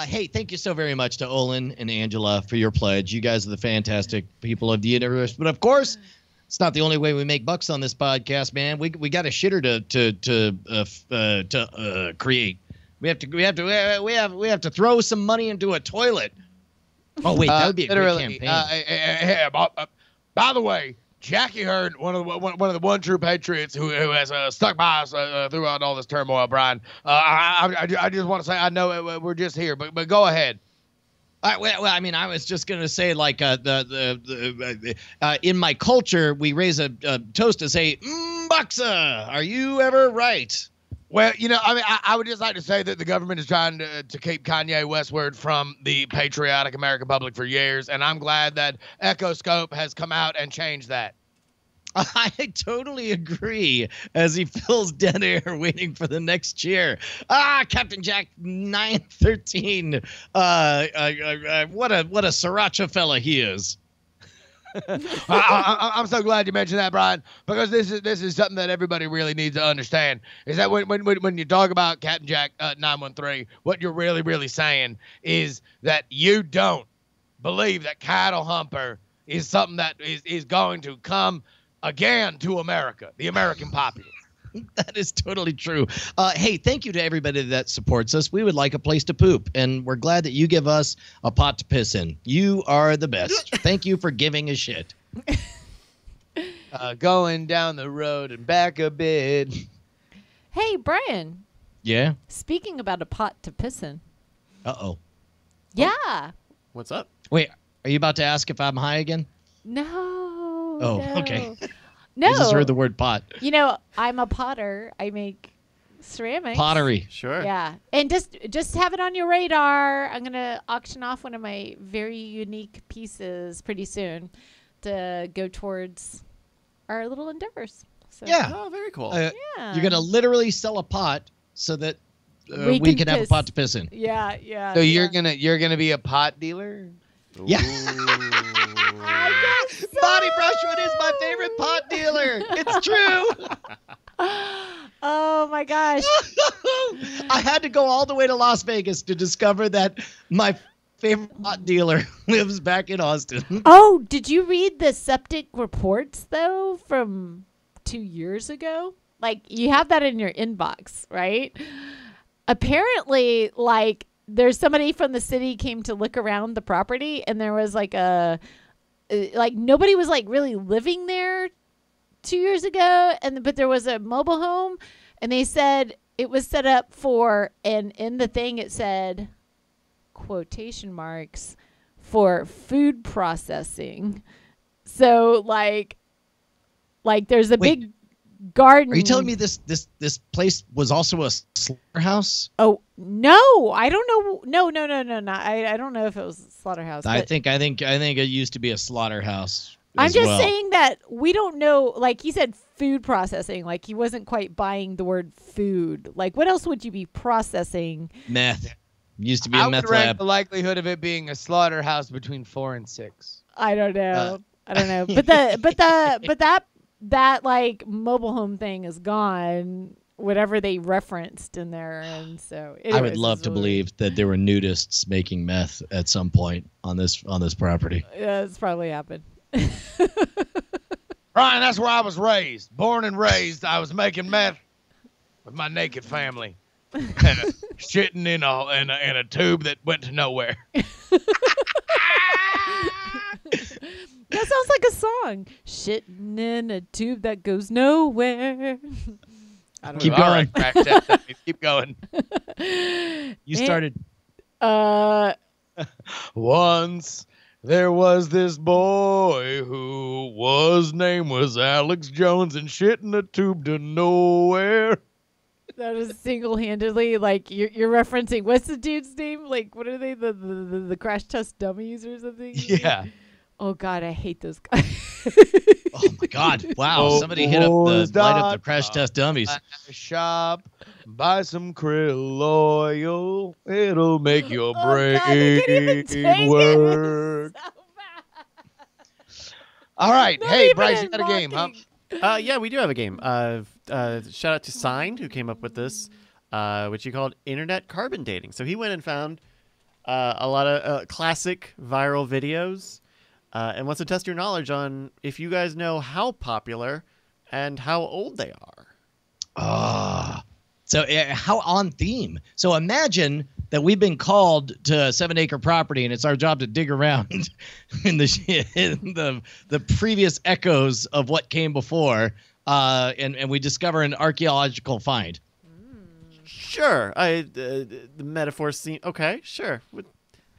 Hey, thank you so very much to Olin and Angela for your pledge. You guys are the fantastic people of the universe. But of course, it's not the only way we make bucks on this podcast, man. We got a shitter to create. We have to throw some money into a toilet. Oh wait, that would be a great campaign. By the way, Jackie Heard, one of the one true patriots who has stuck by us throughout all this turmoil, Brian. I just want to say I know we're just here, but go ahead. Well, I mean, I was just gonna say, like, in my culture, we raise a toast to say, "Buxa, are you ever right?" Well, you know, I mean, I would just like to say that the government is trying to keep Kanye westward from the patriotic American public for years, and I'm glad that Echo Scope has come out and changed that. I totally agree as he fills dead air waiting for the next cheer. Captain Jack 913. What a sriracha fella he is. I'm so glad you mentioned that, Brian, because this is something that everybody really needs to understand. Is that when you talk about Captain Jack 913, what you're really saying is that you don't believe that cattle humper is something that is going to come again to America, the American populace. That is totally true. Hey, thank you to everybody that supports us. We would like a place to poop, and we're glad that you give us a pot to piss in. You are the best. Thank you for giving a shit. Going down the road and back a bit. Hey, Brian. Yeah? Speaking about a pot to piss in. Uh-oh. Yeah. What's up? Wait, are you about to ask if I'm high again? No. Oh, no. okay. No. I just heard the word pot. You know, I'm a potter. I make ceramics. Pottery. Sure. Yeah. And just have it on your radar. I'm going to auction off one of my very unique pieces pretty soon to go towards our little endeavors. So, Yeah. Oh, very cool. Yeah. You're going to literally sell a pot so that we can have a pot to piss in. Yeah, yeah. So yeah. you're gonna be a pot dealer? Yeah. I guess so. Bonnie Brushwood is my favorite pot dealer. It's true. Oh my gosh. I had to go all the way to Las Vegas to discover that my favorite pot dealer lives back in Austin. Oh, did you read the septic reports though from 2 years ago? Like you have that in your inbox, right? Apparently, like there's somebody from the city came to look around the property, and there was like nobody was like really living there 2 years ago, but there was a mobile home, and they said it was set up for, and in the thing it said quotation marks for food processing. So like there's a big garden. Are you telling me this place was also a slaughterhouse? Oh no, I don't know. No. I don't know if it was a slaughterhouse. I think it used to be a slaughterhouse. I'm just saying that we don't know. Like he said, food processing. Like he wasn't quite buying the word food. Like what else would you be processing? Meth. Used to be a meth would rank lab. the likelihood of it being a slaughterhouse between 4 and 6. I don't know. But that like mobile home thing is gone. Whatever they referenced in there, and so I would love to believe that there were nudists making meth at some point on this property. Yeah, it's probably happened. Brian, that's where I was raised. Born and raised, I was making meth with my naked family. And shitting in a tube that went to nowhere. That sounds like a song. Shitting in a tube that goes nowhere. I don't Keep know. going. All right, crack that. Keep going. You started. Once there was this boy whose name was Alex Jones and shit in a tube to nowhere. That is single-handedly like you're referencing. What's the dude's name? Like what are they? The crash test dummies or something? Yeah. Oh God, I hate those guys. Oh my God! Wow! Somebody hit up light up the crash test dummies. Shop, buy some krill oil. It'll make your brain work. So bad. All right, Not hey even Bryce, you got a game, huh? Yeah, we do have a game. Shout out to Signed, who came up with this, which he called Internet Carbon Dating. So he went and found a lot of classic viral videos and wants to test your knowledge on if you guys know how popular and how old they are. So how on theme. So imagine that we've been called to a 7-acre property, and it's our job to dig around in the previous echoes of what came before, and we discover an archaeological find. Sure. The metaphor seem okay. Sure.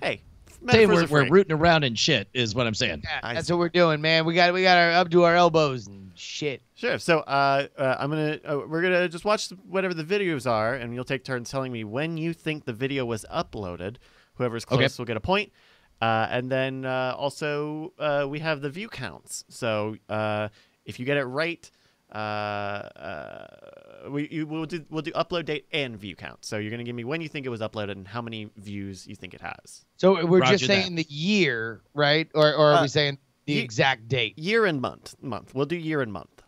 Hey, Say metaphors we're are free. rooting around in shit is what I'm saying. Yeah, that's what we're doing, man. We got our up to our elbows and shit. Sure. So we're gonna just watch whatever the videos are, and you'll take turns telling me when you think the video was uploaded. Whoever's close will get a point. And then also we have the view counts. So if you get it right, we'll do upload date and view count. So you're gonna give me when you think it was uploaded and how many views you think it has. So we're Roger just saying the year, right? Or are we saying the exact date? Year and month. We'll do year and month.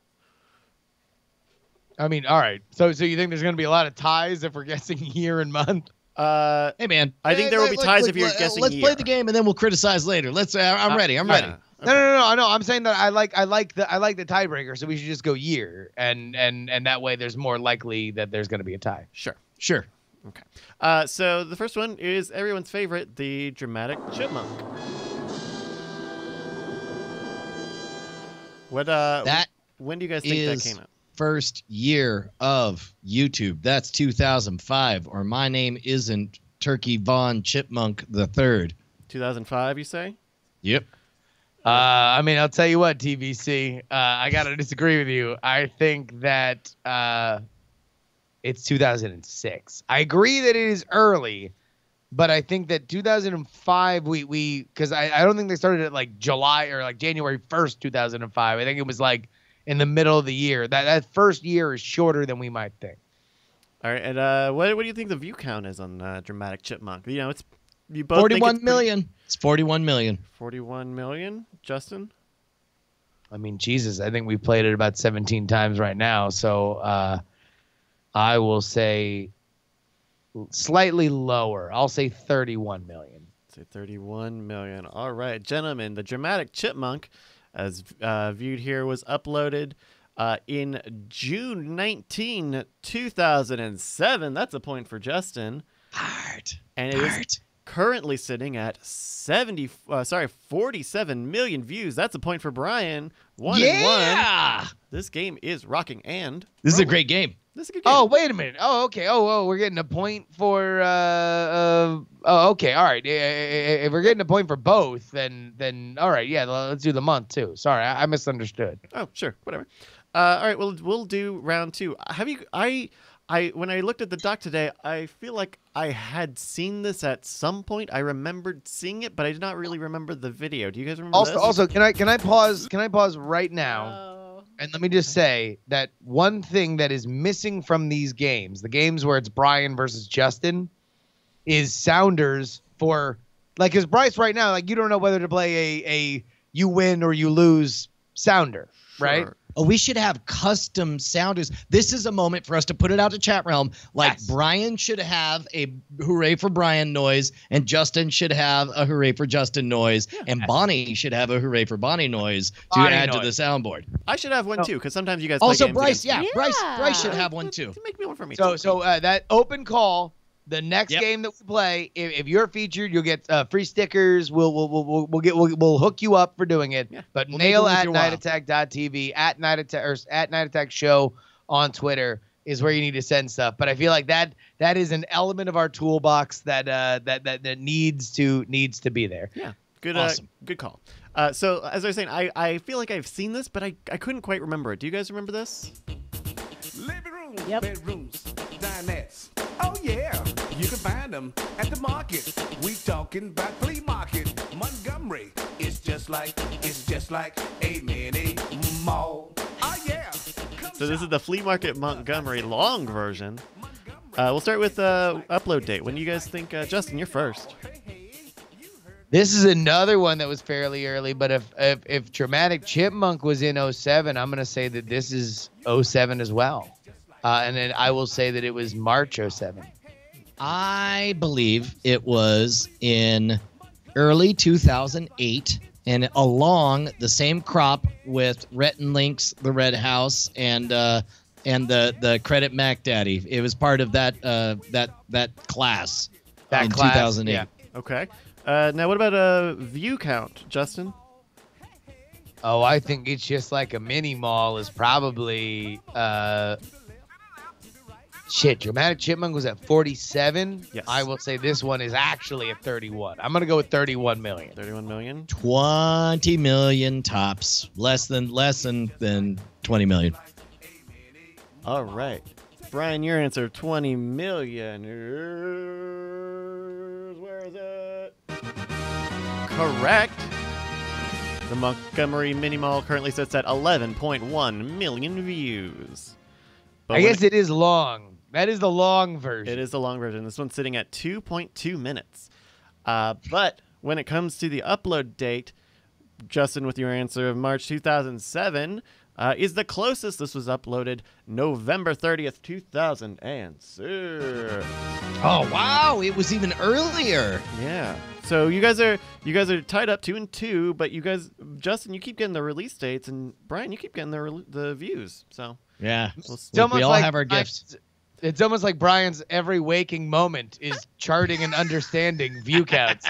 I mean, all right. So you think there's going to be a lot of ties if we're guessing year and month? Hey man, I think there will be ties if you're guessing Let's year. play the game and then we'll criticize later. I'm ready. I'm ready. No. I'm saying that I like the tiebreaker, so we should just go year, and that way there's more likely that there's going to be a tie. Sure. Okay. So the first one is everyone's favorite, the dramatic chipmunk. When do you guys think that came out? First year of YouTube. That's 2005. Or my name isn't Turkey Von Chipmunk the Third. 2005, you say? Yep. I mean, I'll tell you what, TVC. I gotta disagree with you. I think that it's 2006. I agree that it is early, but I think that 2005 because I don't think they started at like July or like January 1st, 2005. I think it was like in the middle of the year. That first year is shorter than we might think. All right, and what do you think the view count is on Dramatic Chipmunk? You know, you both 41 million. It's 41 million. 41 million, Justin? I mean, Jesus, I think we played it about 17 times right now. So I will say slightly lower. I'll say 31 million. Say 31 million. All right, gentlemen. The dramatic chipmunk, as viewed here, was uploaded in June 19, 2007. That's a point for Justin. And it is currently sitting at 47 million views. That's a point for Brian. 1 and 1. This game is rocking and This is a great game. This is a good game. Oh, wait a minute. Oh, okay. Oh, we're getting a point for. Okay. All right. If we're getting a point for both, then all right. Yeah, let's do the month too. Sorry, I misunderstood. Oh, sure, whatever. All right, we'll do round 2. Have you? When I looked at the doc today, I feel like I had seen this at some point. I remembered seeing it, but I did not really remember the video. Do you guys remember this? Also, can I pause? Can I pause right now? And let me just say that one thing that is missing from these games, the games where it's Brian versus Justin, is sounders for, like, because Bryce right now, like, you don't know whether to play a you win or you lose sounder, right? Sure. Oh, we should have custom sounders. This is a moment for us to put it out to chat realm. Like, Yes. Brian should have a hooray for Brian noise, and Justin should have a hooray for Justin noise, and Bonnie should have a hooray for Bonnie noise to Bonnie add to noise. the soundboard. I should have one too, because sometimes you guys play Also, games Bryce, against me. Bryce should have one too. Make me one for me. So that open call, the next Yep. game that we play, if you're featured, you'll get free stickers. We'll hook you up for doing it. Yeah. But We'll make it mail worth at your while. nightattack.tv at night attack or at night attack show on Twitter is where you need to send stuff. But I feel like that is an element of our toolbox that needs to be there. Yeah, good. Awesome. Good call. So as I was saying, I feel like I've seen this, but I couldn't quite remember it. Do you guys remember this? Living rooms, Yep. bedrooms, dinettes. Oh yeah, you can find them at the market. We talking about flea market. Montgomery is just like a mini mall. Oh yeah. Come So this is the Flea Market Montgomery long version. We'll start with upload date. When do you guys think, Justin, you're first? This is another one that was fairly early, but if Dramatic Chipmunk was in 07, I'm going to say that this is 07 as well. And then I will say that it was March 07. I believe it was in early 2008, and along the same crop with Rhett and Link's The Red House and the Credit Mac Daddy. It was part of that class That in class, 2008. yeah. Okay. Now, what about view count, Justin? Oh, I think it's just like a mini mall is probably Dramatic Chipmunk was at 47. Yes. I will say this one is actually at 31. I'm gonna go with 31 million. 31 million. 20 million tops, less than 20 million. All right. Brian, your answer, 20 million. Where is it? Correct. The Montgomery Mini Mall currently sits at 11.1 million views. But I when guess it is long. That is the long version. it is the long version. This one's sitting at 2.2 minutes. But when it comes to the upload date, Justin, with your answer of March 2007, is the closest. This was uploaded November 30th, 2006. Oh wow, it was even earlier. Yeah. So you guys are tied up 2-2, but you guys, Justin, you keep getting the release dates, and Brian, you keep getting the views. So Yeah, It's we almost all like have our Brian's- gifts. It's almost like Brian's every waking moment is charting and understanding view counts.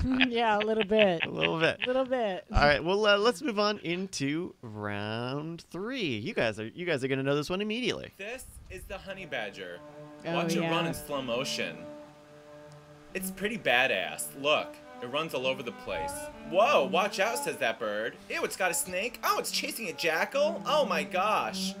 Yeah, a little bit. a little bit. A little bit. All right. Well, let's move on into round 3. You guys are gonna know this one immediately. This is the honey badger. Oh, Watch it yeah. run in slow motion. It's pretty badass. Look, it runs all over the place. Whoa, watch out, says that bird. Ew, it's got a snake. Oh, it's chasing a jackal. Oh my gosh.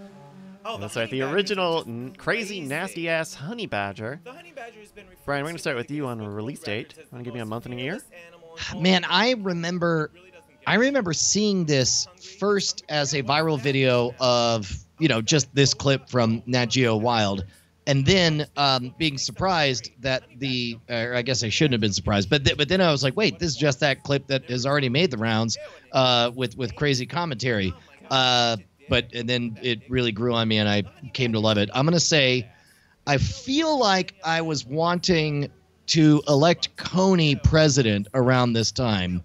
Oh, That's honey right. The badgers are original just crazy, crazy. nasty ass honey badger. The honey badger has been referred Brian, we're gonna to start with you on because a the release world date. records as Wanna the give me a most month and a year? fearless animal in all Man, the I world. remember Really doesn't get it. seeing this first as a viral video of, just this clip from Nat Geo Wild, and then being surprised that or I guess I shouldn't have been surprised, but then I was like, wait, this is just that clip that has already made the rounds with crazy commentary. And then it really grew on me, and I came to love it. I'm gonna say, I feel like I was wanting to elect Coney president around this time.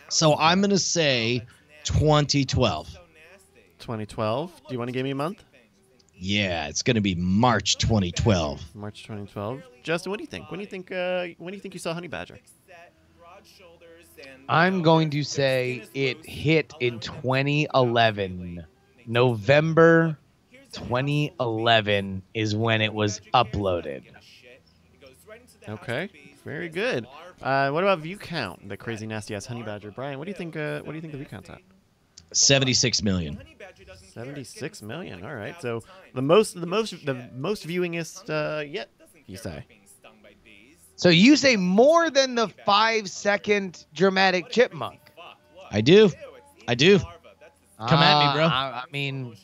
So I'm going to say 2012. 2012. Do you want to give me a month? Yeah, it's going to be March 2012. March 2012. Justin, what do you think? When do you think? When do you think you saw Honey Badger? I'm going to say it hit in 2011. November 2011 is when it was uploaded. Okay, very good. What about view count? The crazy nasty ass Honey Badger. Brian, what do you think? What do you think the view count's at? 76 million. 76 million. All right. So the most viewingest yet, you say? So you say more than the 5-second dramatic chipmunk? I do. Come at me, bro. I mean,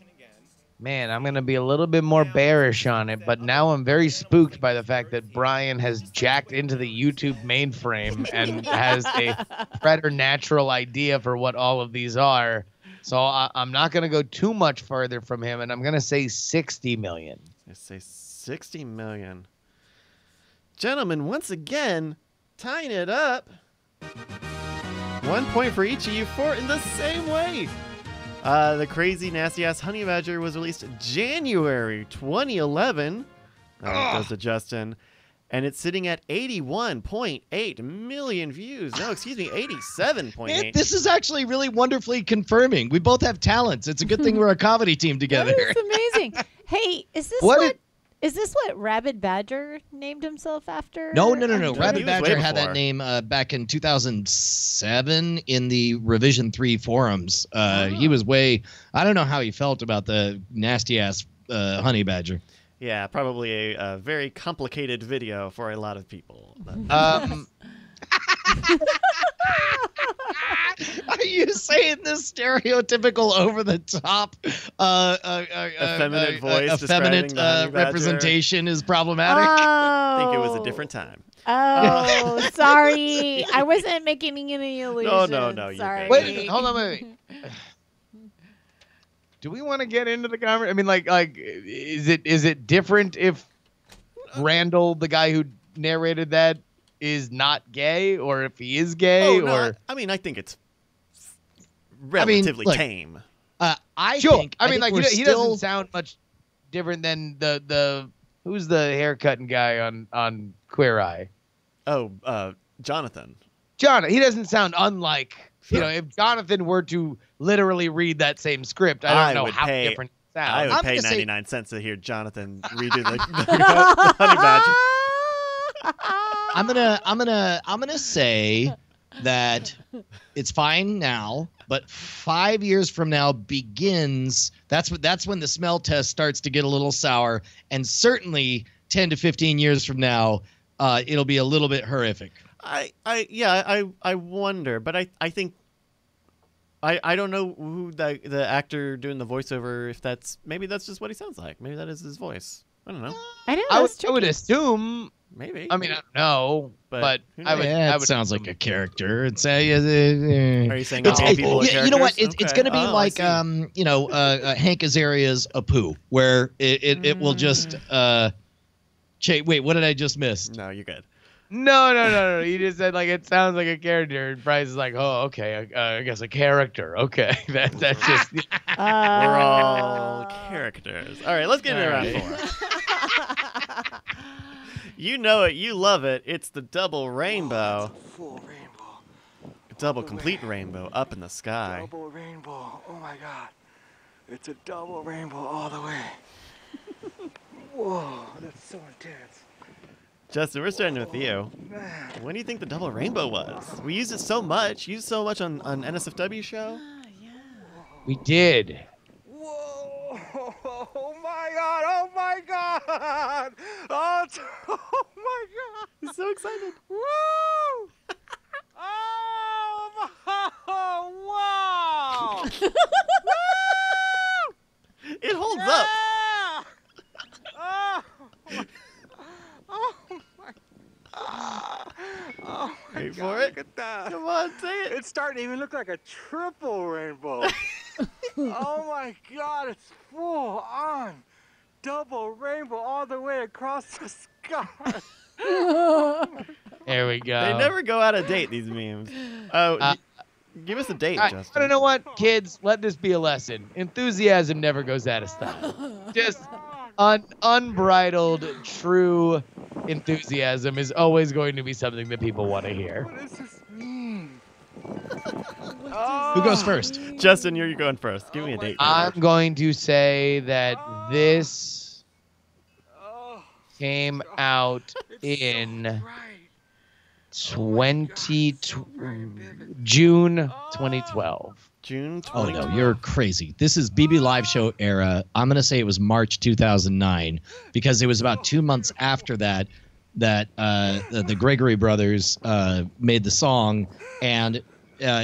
man, I'm going to be a little bit more bearish on it, but now I'm very spooked by the fact that Brian has jacked into the YouTube mainframe and has a preternatural idea for what all of these are. So I'm not going to go too much further from him, and I'm going to say 60 million. I say 60 million. Gentlemen, once again, tying it up. 1 point for each of you for in the same way. The crazy nasty ass Honey Badger was released January 2011. That goes to Justin. And it's sitting at 81.8 million views. No, excuse me, 87.8. This is actually really wonderfully confirming. We both have talents. It's a good thing we're a comedy team together. That is amazing. Hey, is this what Rabid Badger named himself after? No. he Rabid was way Badger had before. that name back in 2007 in the Revision 3 forums. He was I don't know how he felt about the nasty ass Honey Badger. Yeah, probably a very complicated video for a lot of people. Are you saying this stereotypical over-the-top effeminate voice effeminate describing the Honey Badger? representation is problematic? I think it was a different time. Oh, sorry. I wasn't making any illusions. No, you're Sorry. good. Wait, hold on, wait. Do we want to get into the conversation? I mean, like, is it different if Randall, the guy who narrated that, is not gay, or if he is gay, or? I mean, I think it's relatively tame. I Sure. think. I mean, like, we're he doesn't sound much different than the who's the haircutting guy on Queer Eye? Oh, Jonathan. John. He doesn't sound unlike. You know, if Jonathan were to literally read that same script, I don't know how different it sounds. I would I'm pay gonna say- 99 cents to hear Jonathan redo the Honey Badger. I'm gonna say that it's fine now, but 5 years from now begins. That's when the smell test starts to get a little sour, and certainly 10 to 15 years from now, it'll be a little bit horrific. I wonder, but I think I don't know who the actor doing the voiceover, if maybe that's just what he sounds like. Maybe that is his voice. I don't know. I would assume. Maybe. I mean, I don't know, but I would. Yeah, I it would sounds like a character. It's Are you saying all people are you know what? characters? It's Okay. going to be Oh, I like see. Hank Azaria's Apu, where it will just wait, what did I just miss? No, you're good. No. You just said like it sounds like a character, and Bryce is like, oh, okay, I guess a character. Okay, that's just. We're all characters. All right, let's get into round 4. You know it, you love it. It's the double rainbow. Full rainbow. Double complete rainbow up in the sky. Double rainbow. Oh my God. It's a double rainbow all the way. Whoa, that's so intense. Justin, we're starting with you. When do you think the double rainbow was? We used it so much. Used so much on NSFW show. We did. Whoa! Oh my God! Oh my God! Oh my God! I'm so excited. Woo! Oh! Wow! It holds up. Oh! Oh my! Oh my Wait God! for it. Look at that! Come on, say it. It's starting to even look like a triple rainbow. Oh my God! It's full on. double rainbow all the way across the sky. There we go. They never go out of date, these memes. Give us a date, Justin. I don't know what, kids. Let this be a lesson. Enthusiasm never goes out of style. Just unbridled, true enthusiasm is always going to be something that people want to hear. What does this mean? Who goes first? Justin, you're going first. Give me a date. I'm going to say that this came out in June 2012. June 2012. Oh, no, you're crazy. This is BB Live Show era. I'm going to say it was March 2009 because it was about 2 months after that the Gregory brothers made the song, and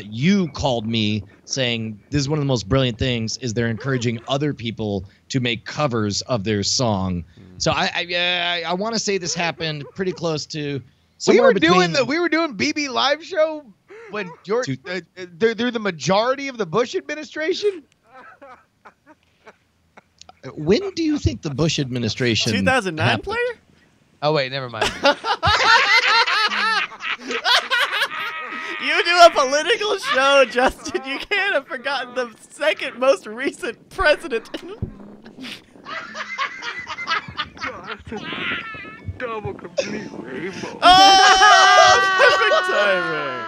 you called me saying this is one of the most brilliant things is they're encouraging other people to make covers of their song. So I want to say this happened pretty close to We were between doing BB Live Show when George through the majority of the Bush administration. When do you think the Bush administration 2009 happened? player? Oh wait, never mind. You do a political show, Justin. You can't have forgotten the second most recent president. Double complete rainbow. Perfect timing.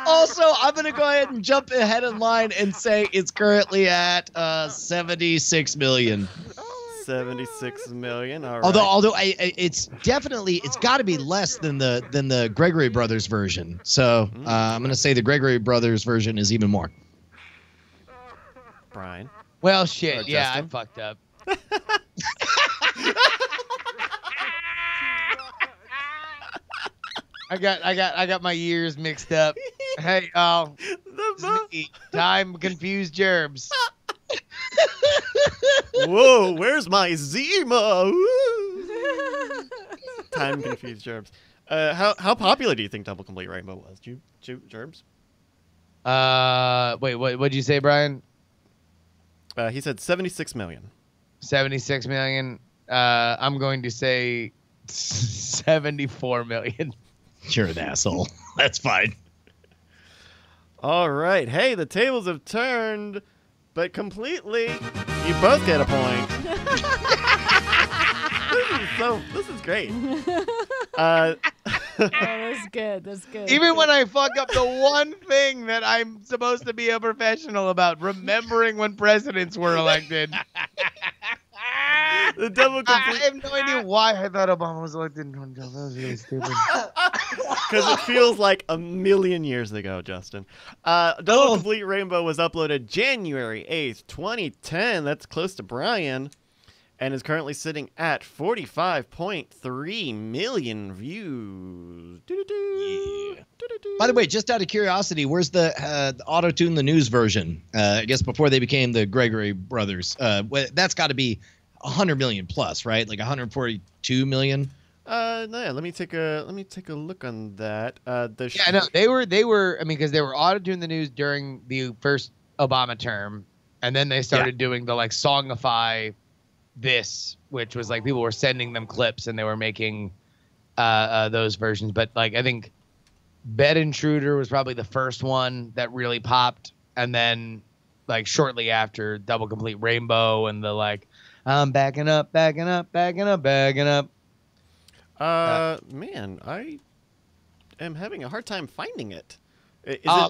Also, I'm going to go ahead and jump ahead in line and say it's currently at 76 million. 76 million. All right. Although it's got to be less than the Gregory Brothers version. So I'm going to say the Gregory Brothers version is even more. Brian. Well, shit. Yeah, I Justin? fucked up. I got my years mixed up. Hey, this is me, time confused gerbs. Whoa, where's my Zima? Time confused Gerbs. How popular do you think Double Complete Rainbow was? Gerbs? Wait, what'd you say, Brian? He said 76 million. 76 million. I'm going to say 74 million. You're an asshole. That's fine. All right. Hey, the tables have turned, but completely. You both get a point. This is great. Oh, that's good. That's good. Even when I fuck up the one thing that I'm supposed to be a professional about, remembering when presidents were elected. The double complete. I have no idea why I thought Obama was elected in 2012. That was really stupid. Because it feels like a million years ago, Justin. Double Complete Rainbow was uploaded January 8th, 2010. That's close to Brian. And is currently sitting at 45.3 million views. Yeah. By the way, just out of curiosity, where's the Auto-Tune the News version? I guess before they became the Gregory Brothers. That's got to be 100 million plus, right? Like 142 million. No, yeah, let me take a look on that. No, they were. I mean, because they were auto-tuned the news during the first Obama term, and then they started doing the like songify this, which was like people were sending them clips and they were making those versions. But like I think Bed Intruder was probably the first one that really popped, and then like shortly after Double Complete Rainbow and the like I'm backing up. Man, I am having a hard time finding it.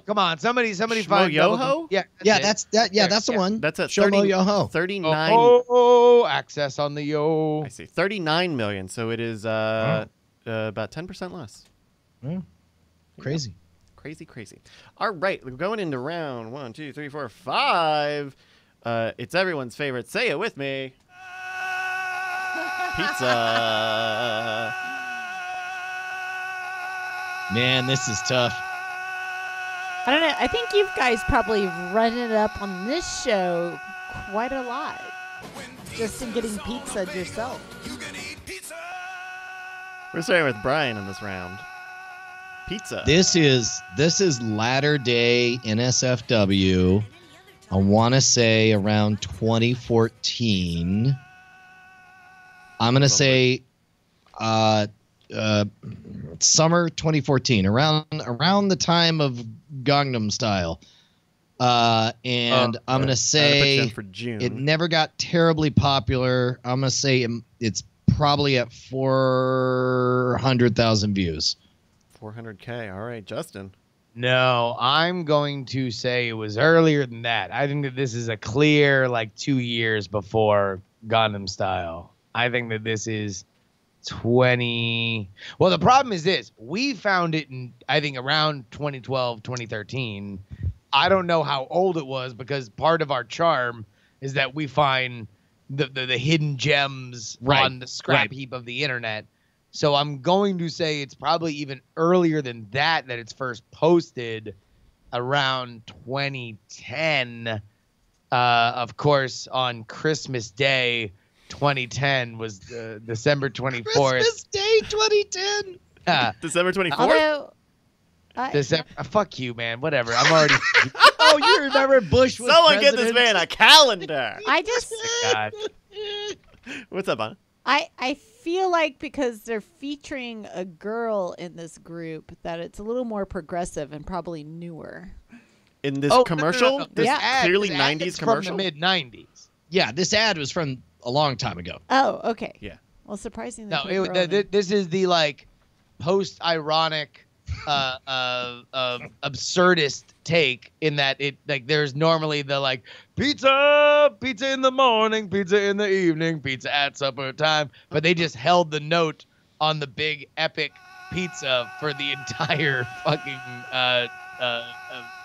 Come on, somebody Shmo find Yoho? That's the one. That's at Shmo Yoho. 39. Oh, access on the yo. I see. 39 million. So it is about 10% less. Crazy. Crazy. All right, we're going into round 1, 2, 3, 4, 5. It's everyone's favorite. Say it with me. Pizza. Man, this is tough. I don't know. I think you guys probably run it up on this show quite a lot, just in getting pizza yourself. We're starting with Brian in this round. Pizza. This is latter day NSFW. I want to say around 2014. I'm gonna say summer 2014, around the time of Gangnam Style. And I'm gonna say for June. it never got terribly popular. I'm gonna say it's probably at 400,000 views. 400K. All right, Justin. No, I'm going to say it was earlier than that. I think that this is a clear, like, 2 years before Gangnam Style. I think that this is 20. Well, the problem is this. We found it in, I think, around 2012, 2013. I don't know how old it was because part of our charm is that we find the hidden gems on the scrap heap of the internet. So I'm going to say it's probably even earlier than that it's first posted, around 2010. Of course, on Christmas Day, 2010 was December 24th. Christmas Day 2010. December 24th? Although, December. Fuck you, man. Whatever. I'm already. Oh, you remember Bush was Someone president? get this man a calendar. I just, God. What's up, Anna? I feel like because they're featuring a girl in this group that it's a little more progressive and probably newer. In this Oh, commercial? no. This Yeah. clearly This ad 90s is commercial? from the mid 90s. Yeah, this ad was from a long time ago. Oh, okay. Yeah. Well, surprisingly, No, put a girl in. this is the like post-ironic, absurdist take in that it like there's normally the like pizza in the morning, pizza in the evening, pizza at supper time, but they just held the note on the big epic pizza for the entire fucking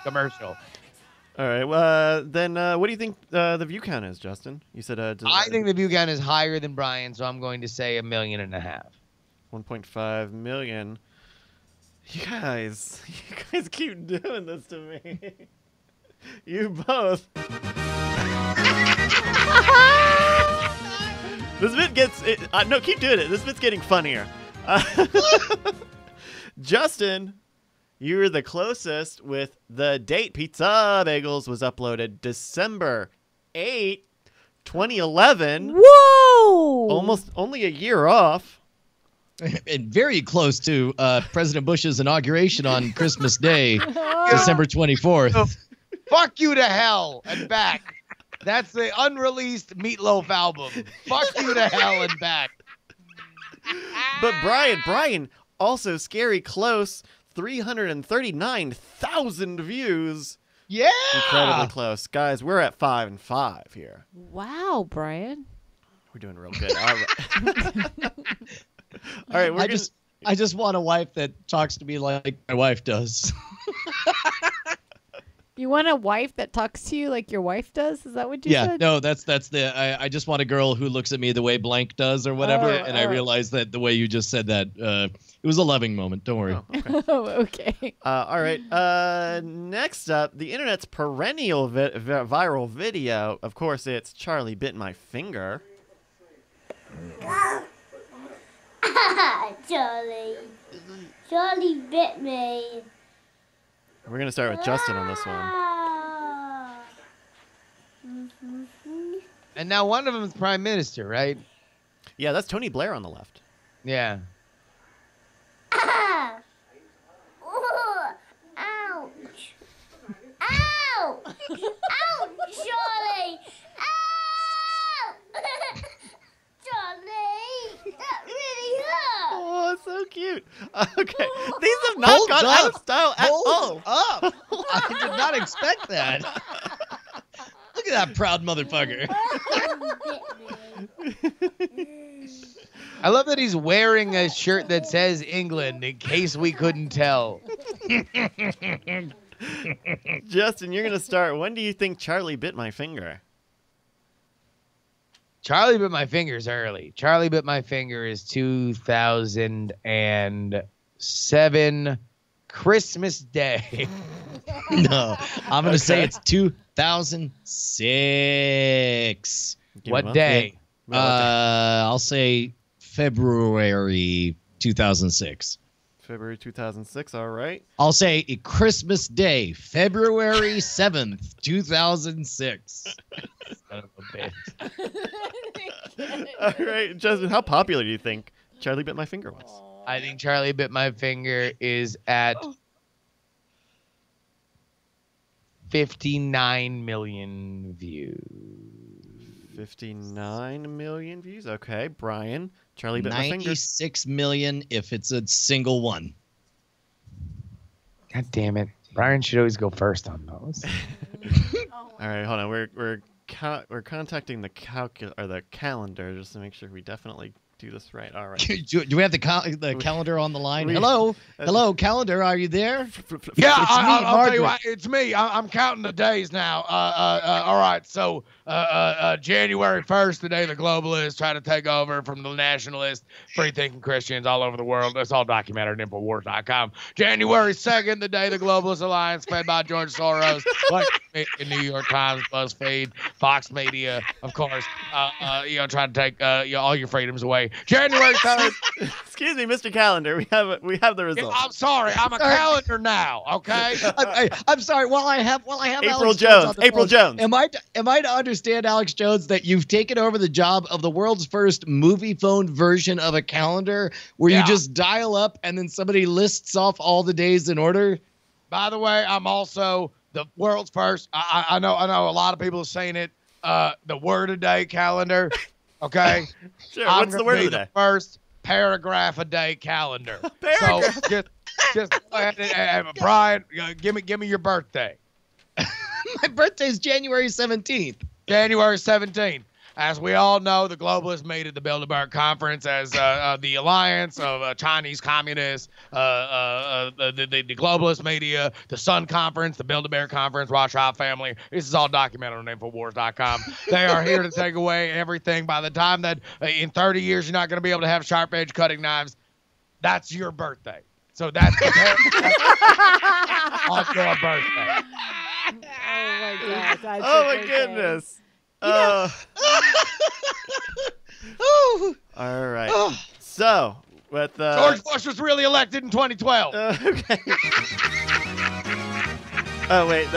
commercial. All right. Well, then what do you think the view count is, Justin? You said I think the view count is higher than Brian, so I'm going to say 1.5 million. 1.5 million. You guys keep doing this to me. You both. This bit gets no, keep doing it. This bit's getting funnier. Justin, you were the closest with the date. Pizza Bagels was uploaded December 8, 2011. Whoa! Almost only a year off. And very close to President Bush's inauguration on Christmas Day, December 24th. Fuck you to hell and back. That's the unreleased Meatloaf album. Fuck you to hell and back. But Brian, also scary close, 339,000 views. Yeah. Incredibly close. Guys, we're at 5 and 5 here. Wow, Brian. We're doing real good. All right. All right, I just want a wife that talks to me like my wife does. You want a wife that talks to you like your wife does? Is that what you said? No, that's the I just want a girl who looks at me the way Blank does or whatever, and I realized that the way you just said that it was a loving moment. Don't worry. Oh, okay. Oh, okay. All right. Next up, the internet's perennial viral video. Of course, it's Charlie Bit My Finger. Charlie bit me. We're going to start with Justin on this one. And now one of them is prime minister, right? Yeah, that's Tony Blair on the left. Yeah. Ouch! Ow! Ouch, Charlie! Ow! Charlie! That really hurt! Oh, so cute. Okay. These have not gone out of style at all. Up. I did not expect that. Look at that proud motherfucker. I love that he's wearing a shirt that says England in case we couldn't tell. Justin, you're going to start. When do you think Charlie bit my finger? Charlie Bit My Finger's early. Charlie Bit My Finger is 2007 Christmas Day. No, I'm going to say it's 2006. What day? I'll say February 2006. February 2006. All right. I'll say Christmas Day, February 7th, 2006. Son of a bitch. All right, Justin, how popular do you think Charlie Bit My Finger was? I think Charlie Bit My Finger is at 59 million views. 59 million views. Okay, Brian, Charlie Bit My Finger. 96 million if it's a single one. God damn it. Brian should always go first on those. All right, hold on. We're contacting the calendar just to make sure we definitely do this right. All right. Do we have the calendar on the line? Hello, calendar. Are you there? Yeah, It's I'll tell you Margaret. what. It's me. I'm counting the days now. All right. So January 1st, the day the globalists try to take over from the nationalist, free-thinking Christians all over the world. That's all documented at Infowars.com. January 2nd, the day the Globalist Alliance, fed by George Soros, like in New York Times, BuzzFeed, Fox Media, of course, trying to take all your freedoms away. January 3rd. Excuse me, Mr. Calendar. We have the results. I'm sorry. I'm a calendar now. Okay. I'm sorry. While I have April Alex Jones. on the April phone, Jones. Am I to understand, Alex Jones, that you've taken over the job of the world's first movie phone version of a calendar, where you just dial up and then somebody lists off all the days in order? By the way, I'm also the world's first. I know a lot of people are saying it. The word a day calendar. Okay. Sure. I'm What's the gonna word be of the day? First paragraph a day calendar. Paragraph. So just go ahead and Brian, give me your birthday. My birthday is January 17th. January 17th. As we all know, the globalists made it the Bilderberg Conference as the alliance of Chinese communists, the globalist media, the Sun Conference, the Bilderberg Conference, Rothschild family. This is all documented on Infowars.com. They are here to take away everything. By the time that in 30 years you're not going to be able to have sharp edge cutting knives, that's your birthday. So that's on your birthday. Oh my God! That's Oh your my birthday. goodness. Oh. All right. So with George Bush was really elected in 2012. okay. Oh wait,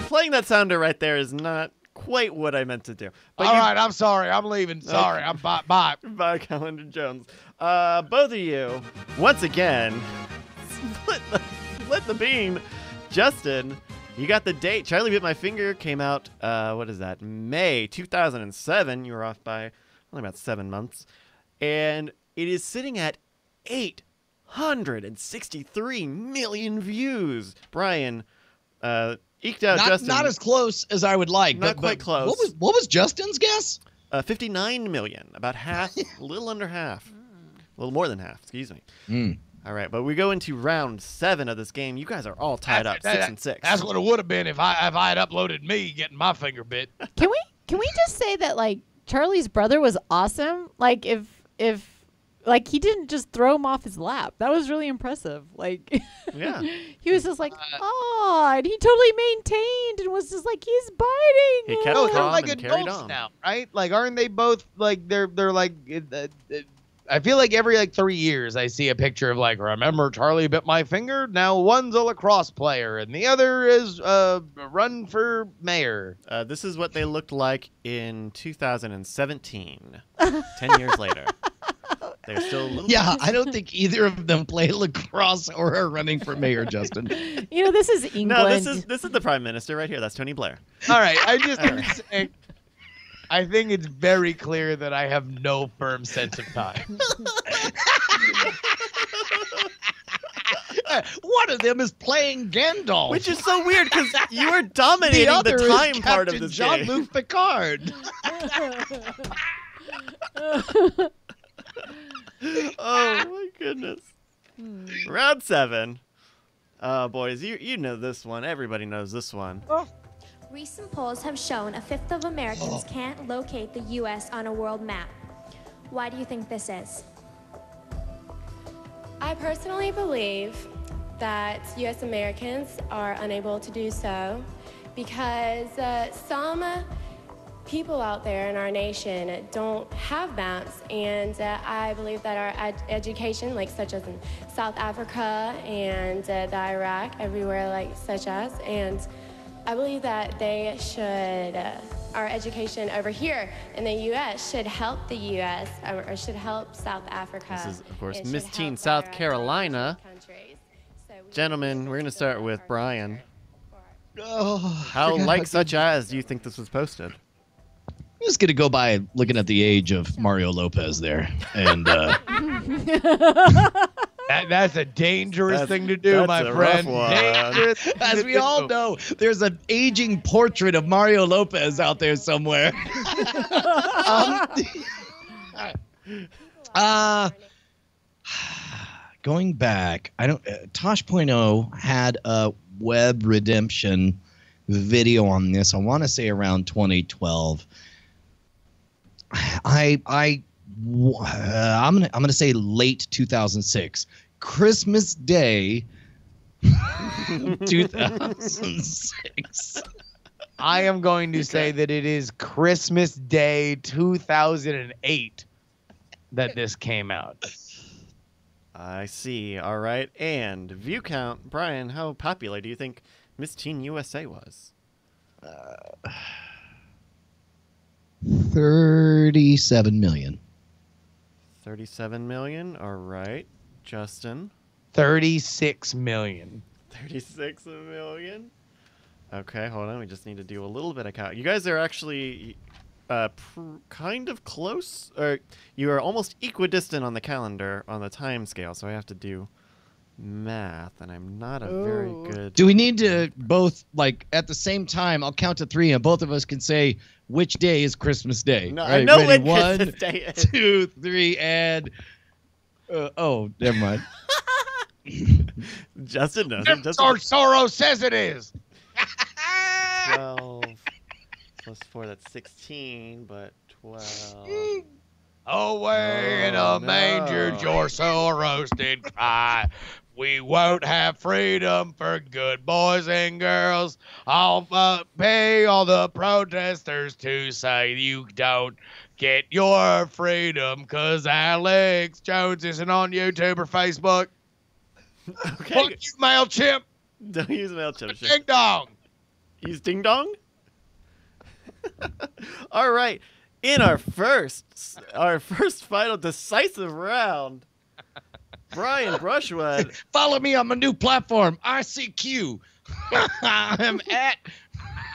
playing that sounder right there is not quite what I meant to do. But All right, I'm sorry. I'm leaving. Sorry. I'm bye. Bye, Calendar Jones. Both of you, once again, split the beam. Justin, you got the date. Charlie Bit My Finger came out, what is that, May 2007. You were off by only about 7 months. And it is sitting at 863 million views. Brian, eked out Justin. Not as close as I would like. Not but quite close. What was Justin's guess? 59 million. About half, a little under half. A little more than half, excuse me. All right, but we go into round 7 of this game. You guys are all tied up, 6 and 6. That's what it would have been if I had uploaded me getting my finger bit. Can we just say that like Charlie's brother was awesome? Like if like he didn't just throw him off his lap. That was really impressive. Like Yeah. he was just like, oh, and he totally maintained and was just like, he's biting. He kept No, they're calm like and carried adults on. now, right? Like, aren't they both like they're like? I feel like every 3 years I see a picture of like, remember Charlie Bit My Finger? Now one's a lacrosse player and the other is run for mayor. This is what they looked like in 2017, 10 years later. They're still a little Yeah, I don't think either of them play lacrosse or are running for mayor, Justin. You know, this is England. No, this is the prime minister right here. That's Tony Blair. All right, I just want to say, I think it's very clear that I have no firm sense of time. One of them is playing Gandalf. Which is so weird because you are the dominating other the is time part of Captain this game. Jean-Luc Picard. Oh my goodness. Round 7. Boys, you know this one. Everybody knows this one. Recent polls have shown a fifth of Americans can't locate the U.S. on a world map. Why do you think this is? I personally believe that U.S. Americans are unable to do so because some people out there in our nation don't have maps, and I believe that our education, like such as in South Africa and the Iraq, everywhere like such as, and I believe that they should, our education over here in the U.S. should help the U.S. Or should help South Africa. This is, of course, It Miss should Teen help South our Carolina. countries. So we Gentlemen, we're going to start with Brian. Oh, How like such as do you think this was posted? I'm just gonna go by looking at the age of Mario Lopez there, and That's a dangerous thing to do, that's my a friend. rough one. Dangerous thing as to we all do. know, there's an aging portrait of Mario Lopez out there somewhere. Going back, I don't. Tosh.0 had a web redemption video on this. I want to say around 2012. I'm gonna say late 2006, Christmas Day, 2006. I am going to say that it is Christmas Day 2008 that this came out. I see. All right. And view count. Brian, how popular do you think Miss Teen USA was? 37 million. 37 million. All right. Justin. 36 million. 36 million. Okay, hold on. We just need to do a little bit of count. You guys are actually kind of close, or you are almost equidistant on the calendar on the time scale. So I have to do math, and I'm not a very good. Do we need to both, like, at the same time? I'll count to 3, and both of us can say which day is Christmas Day. No, right? I know Ready? when 1, Christmas Day is. 2, 3, and never mind. Justin knows. George Justin, Soros says it is. 12 plus 4, that's 16, but 12. Away in Oh, a manger, no. George Soros did cry. We won't have freedom for good boys and girls. I'll pay all the protesters to say you don't get your freedom because Alex Jones isn't on YouTube or Facebook. Okay. Fuck you, MailChimp. Don't use MailChimp. Ding dong. Use Ding Dong? All right. In our first final decisive round, Brian Brushwood. Follow me on my new platform, ICQ. I'm at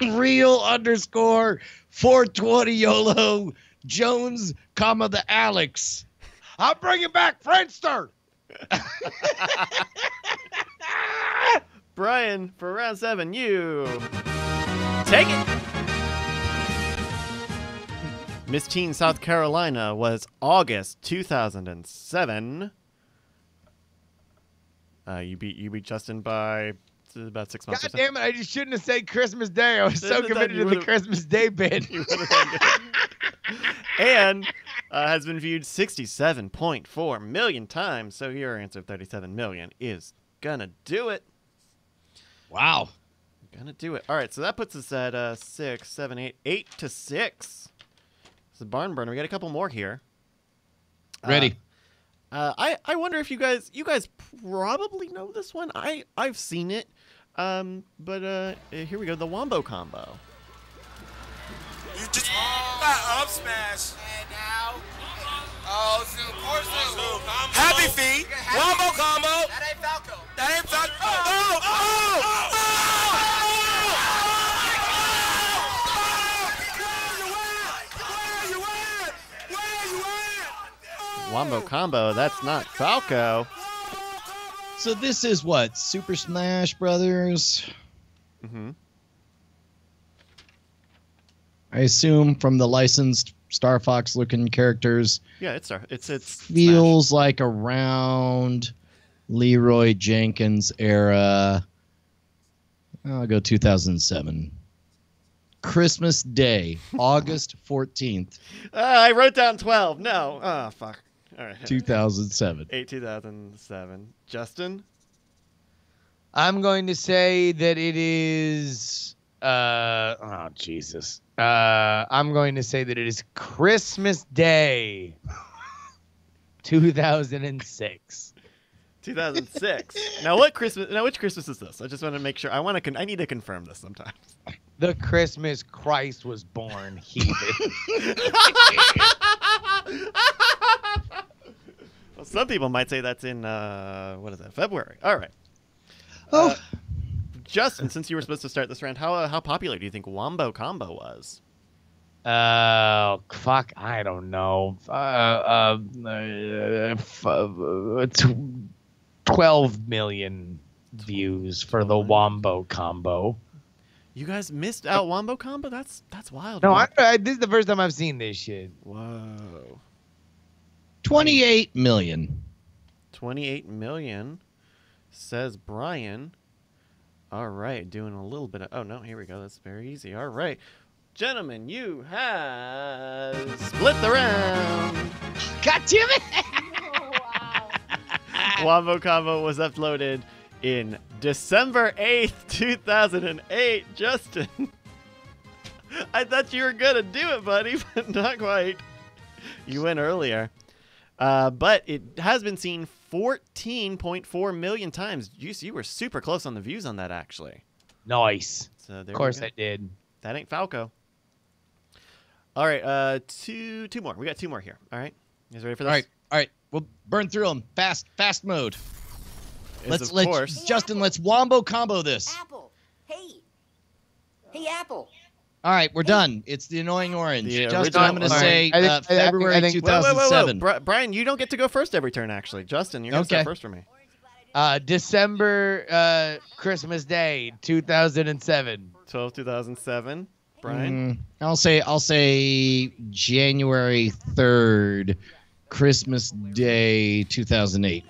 real_420 YOLO Jones, the Alex. I'm bringing back Friendster. Brian, for round 7, you take it. Miss Teen South Carolina was August 2007. You beat Justin by about 6 months. God or so. damn it, I just shouldn't have said Christmas Day. I was so Shouldn't have done- committed you to the would've- Christmas Day bit. You would've done good. And has been viewed 67.4 million times. So your answer of 37 million is gonna do it. Wow. Gonna do it. All right, so that puts us at 6, 7, 8 to 6. It's a barn burner. We got a couple more here. Ready. I wonder if you guys probably know this one. I've seen it. But here we go. The Wombo combo. You just got up smash. And now. Oh, so of course Happy Feet. Wombo combo. That ain't Falco. That ain't Falco. Wombo combo. That's not Falco. So this is what? Super Smash Brothers? Mm-hmm. I assume from the licensed Star Fox looking characters. Yeah, it's feels like around Leroy Jenkins era. I'll go 2007. Christmas Day, August 14th. I wrote down 12. No. Oh, fuck. All right. 2007. 2007. Justin? I'm going to say that it is Oh, Jesus. I'm going to say that it is Christmas Day, 2006. 2006. Now, which Christmas is this? I just want to make sure. I need to confirm this sometimes. The Christmas Christ was born, heathen. Well, some people might say that's in what is that? February. All right. Justin, since you were supposed to start this round, how popular do you think Wombo Combo was? Fuck, I don't know. 12 million views for the Wombo Combo. You guys missed out Wombo Combo? That's wild. No, this is the first time I've seen this shit. Whoa. 28 million. 28 million, says Brian. All right, doing a little bit of... Oh, no, here we go. That's very easy. All right. Gentlemen, you have split the round. God damn it. Wombo Combo was uploaded in December 8th, 2008. Justin, I thought you were going to do it, buddy, but not quite. You went earlier. But it has been seen 14.4 million times. You were super close on the views on that, actually. Nice. So of course I did. That ain't Falco. All right, two more. We got two more here. All right, you guys ready for this? All right. We'll burn through them. Fast mode. Let's Justin, let's Wombo Combo this. Apple. Hey, Apple. All right, we're done. It's the annoying orange. Justin, I'm going to All say right. February 2007. Whoa. Brian, you don't get to go first every turn, actually. Justin, you're going to start first for me. December Christmas Day, 2007. 2007. Brian? I'll say January 3rd, Christmas Day, 2008.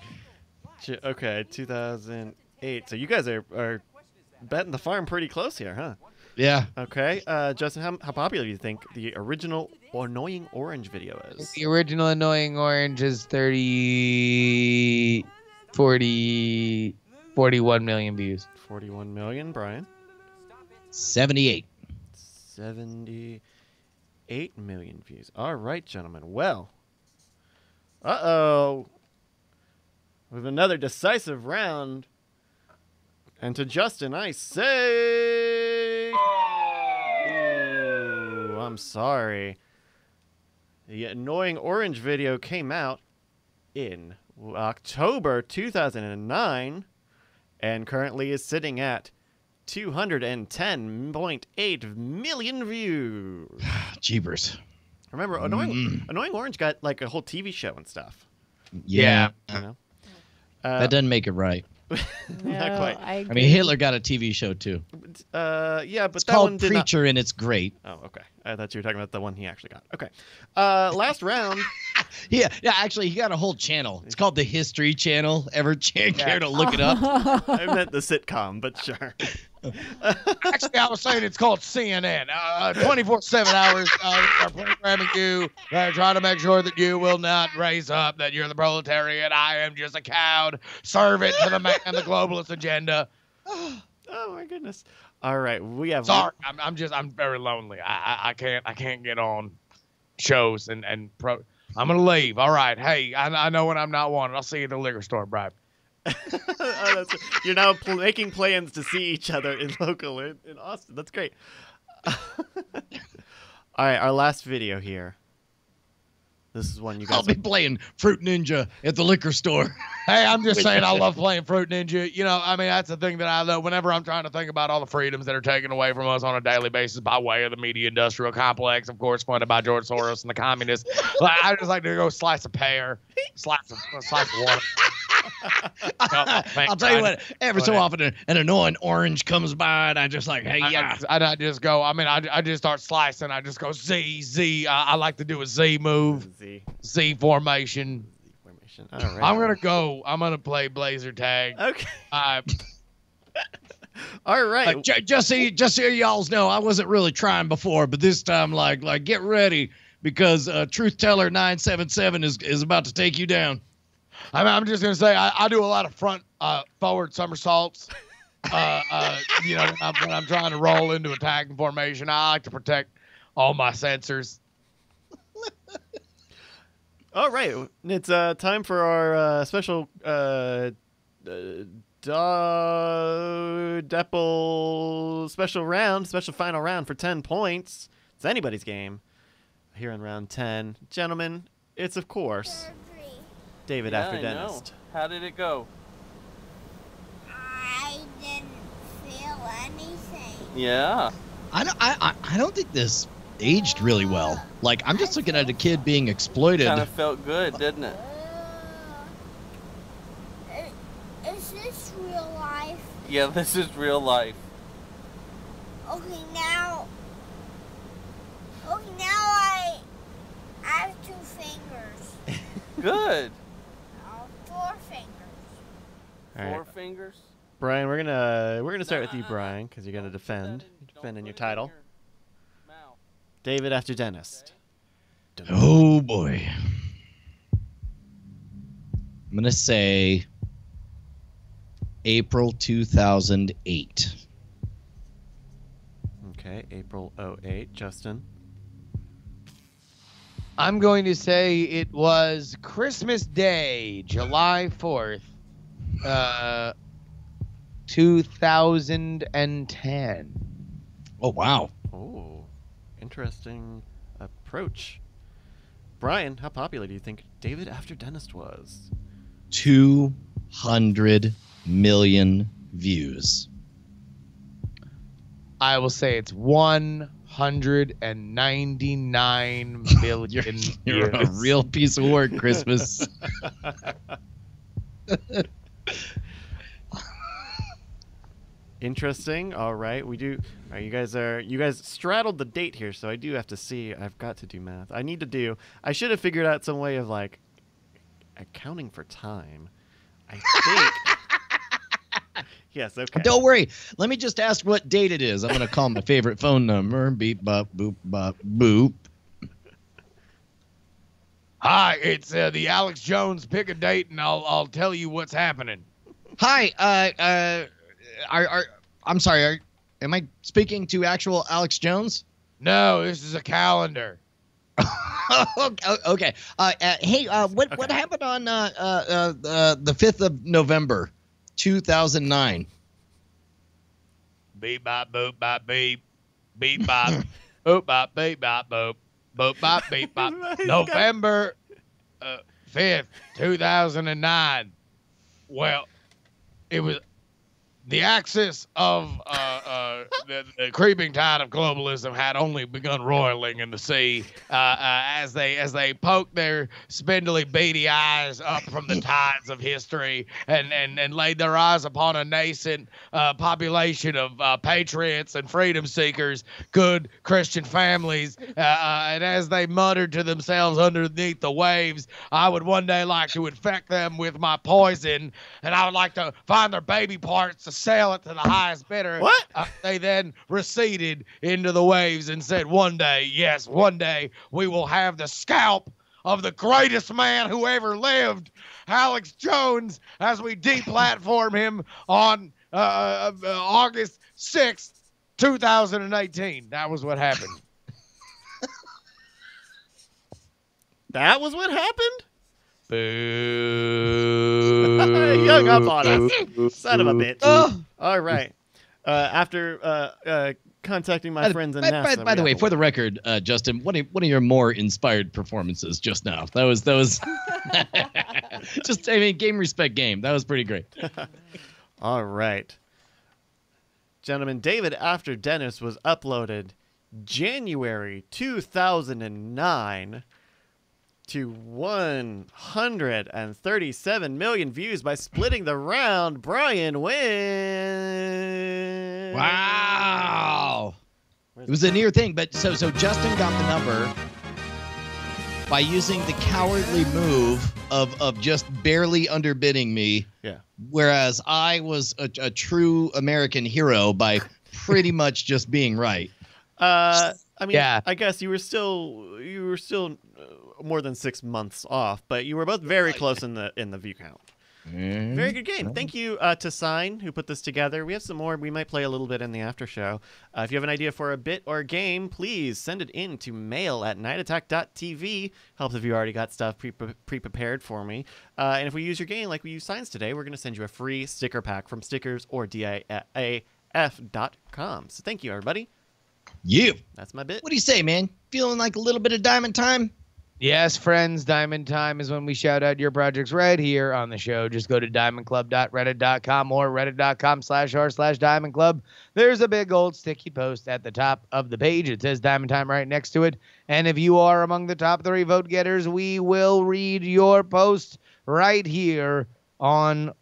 Okay, 2008. So you guys are betting the farm pretty close here, huh? Yeah. Okay. Justin, how popular do you think the original Annoying Orange video is? The original Annoying Orange is 41 million views. 41 million, Brian? 78. 78 million views. All right, gentlemen. Well, we have another decisive round. And to Justin, I say... Ooh, I'm sorry. The Annoying Orange video came out in October 2009 and currently is sitting at 210.8 million views. Jeepers. Remember, Annoying Orange got like a whole TV show and stuff. Yeah. You know? That doesn't make it right. Not quite. I mean, Hitler got a TV show too. Yeah, but it's that called one did Preacher, and it's great. Oh, okay. I thought you were talking about the one he actually got. Okay. Last round. Yeah. Actually, he got a whole channel. It's called the History Channel. Ever care to look it up? I meant the sitcom, but sure. Actually, I was saying it's called CNN. 24/7 hours are programming you. They're trying to make sure that you will not raise up, that you're the proletariat. I am just a cowed servant to the man and the globalist agenda. Oh my goodness. All right, we have. Sorry, I'm very lonely. I can't get on shows and I'm gonna leave. All right, hey, I know when I'm not wanted. I'll see you at the liquor store, Brian. You're now making plans to see each other in Austin. That's great. All right, our last video here. This is one you guys. I'll be playing Fruit Ninja at the liquor store. Hey, I'm just saying I love playing Fruit Ninja. You know, I mean, that's the thing that I love. Whenever I'm trying to think about all the freedoms that are taken away from us on a daily basis by way of the media industrial complex, of course, funded by George Soros and the communists, I just like to go slice a pear, slice of water. I'll tell you what, every so often an annoying orange comes by and I just like, hey, yeah. I just go, I just start slicing. I just go Z. I like to do a Z move. Z formation. All right. I'm going to play Blazer Tag. Okay. All right. Just so y'all know, I wasn't really trying before, but this time, like get ready because Truth Teller 977 is about to take you down. I'm just going to say I do a lot of forward somersaults. You know, when I'm trying to roll into attacking formation, I like to protect all my sensors. All right, it's time for our special Deppel special final round for 10 points. It's anybody's game. Here in round 10, gentlemen, it's of course David after dentist. How did it go? I didn't feel anything. Yeah. I don't think this aged really well. Like, I'm just looking at a kid being exploited. Kind of felt good, didn't it? Is this real life? Yeah, this is real life. Okay, now I have 2 fingers. Good. Oh, 4 fingers. All right. 4 fingers. Brian, we're gonna start with you, Brian, because you're gonna defending your title. David after dentist. Oh boy. I'm gonna say April 2008. Okay, April 08. Justin. I'm going to say it was Christmas Day, July 4th, 2010. Oh, wow. Oh, interesting approach. Brian, how popular do you think David after dentist was? 200 million views. I will say it's 199 million. You're a real piece of work, Christmas. Interesting. All right, we do. All right, you guys straddled the date here, so I do have to see. I've got to do math. I should have figured out some way of like accounting for time. I think. Yes. Okay. Don't worry. Let me just ask what date it is. I'm gonna call my favorite phone number. Beep bop boop bop boop. Hi, it's the Alex Jones. Pick a date, and I'll tell you what's happening. Hi. I'm sorry. Am I speaking to actual Alex Jones? No, this is a calendar. Okay. Hey, what happened on the 5th of November, 2009? Beep bop boop bop beep, beep bop, boop bop beep bop boop, boop bop beep bop. November 5th, 2009. Well, it was. The axis of the creeping tide of globalism had only begun roiling in the sea as they poked their spindly, beady eyes up from the tides of history and laid their eyes upon a nascent population of patriots and freedom seekers, good Christian families. And as they muttered to themselves underneath the waves, I would one day like to infect them with my poison, and I would like to find their baby parts to sell it to the highest bidder. What? They then receded into the waves and said, one day, yes, one day, we will have the scalp of the greatest man who ever lived, Alex Jones, as we deplatform him on August 6th, 2018. That was what happened. That was what happened? Boo. He hung up on us. Son of a bitch. All right. After contacting my friends in NASA. By the way, for the record, Justin, one of your more inspired performances just now. That was just, I mean, game respect game. That was pretty great. All right. Gentlemen, David After Dennis was uploaded January 2009 to 137 million views by splitting the round. Brian wins. Wow. It was a near thing, but so Justin got the number by using the cowardly move of just barely underbidding me. Yeah. Whereas I was a true American hero by pretty much just being right. I mean, Yeah. I guess you were still more than 6 months off, but you were both very close in the view count. Very good game. Thank you to Sign, who put this together. We have some more. We might play a little bit in the after show. If you have an idea for a bit or a game, please send it in to mail@nightattack.tv. Helps if you already got stuff pre-prepared for me. And if we use your game like we use Sign's today, we're going to send you a free sticker pack from Stickers or DIAF.com. So thank you, everybody. You. That's my bit. What do you say, man? Feeling like a little bit of diamond time? Yes, friends, Diamond Time is when we shout out your projects right here on the show. Just go to diamondclub.reddit.com or reddit.com/r/Diamond Club. There's a big old sticky post at the top of the page. It says Diamond Time right next to it. And if you are among the top 3 vote getters, we will read your post right here on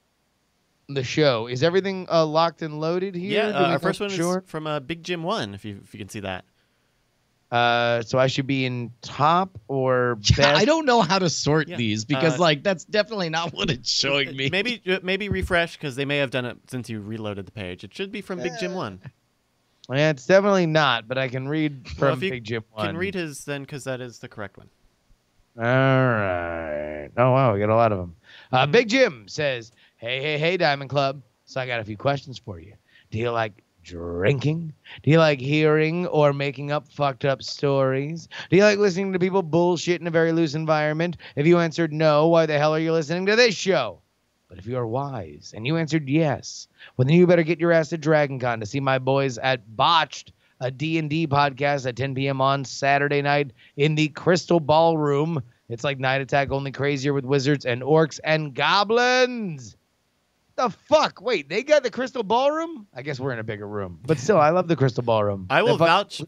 the show. Is everything locked and loaded here? Yeah, our first one is from Big Jim 1, if you can see that. So I should be in top or best? Yeah, I don't know how to sort these because that's definitely not what it's showing me. Maybe refresh because they may have done it since you reloaded the page. It should be from Big Jim 1. Yeah, it's definitely not, but I can read from Big Jim 1. Can read his then because that is the correct one. All right. Oh, wow, we got a lot of them. Big Jim says, hey, Diamond Club. So I got a few questions for you. Do you like drinking? Do you like hearing or making up fucked up stories? Do you like listening to people bullshit in a very loose environment? If you answered no, why the hell are you listening to this show? But if you are wise and you answered yes, well, then you better get your ass to Dragon Con to see my boys at Botched, a D&D podcast at 10 p.m. on Saturday night in the Crystal Ballroom. It's like Night Attack, only crazier with wizards and orcs and goblins. The fuck? Wait, they got the Crystal Ballroom? I guess we're in a bigger room, but still, I love the Crystal Ballroom. I will vouch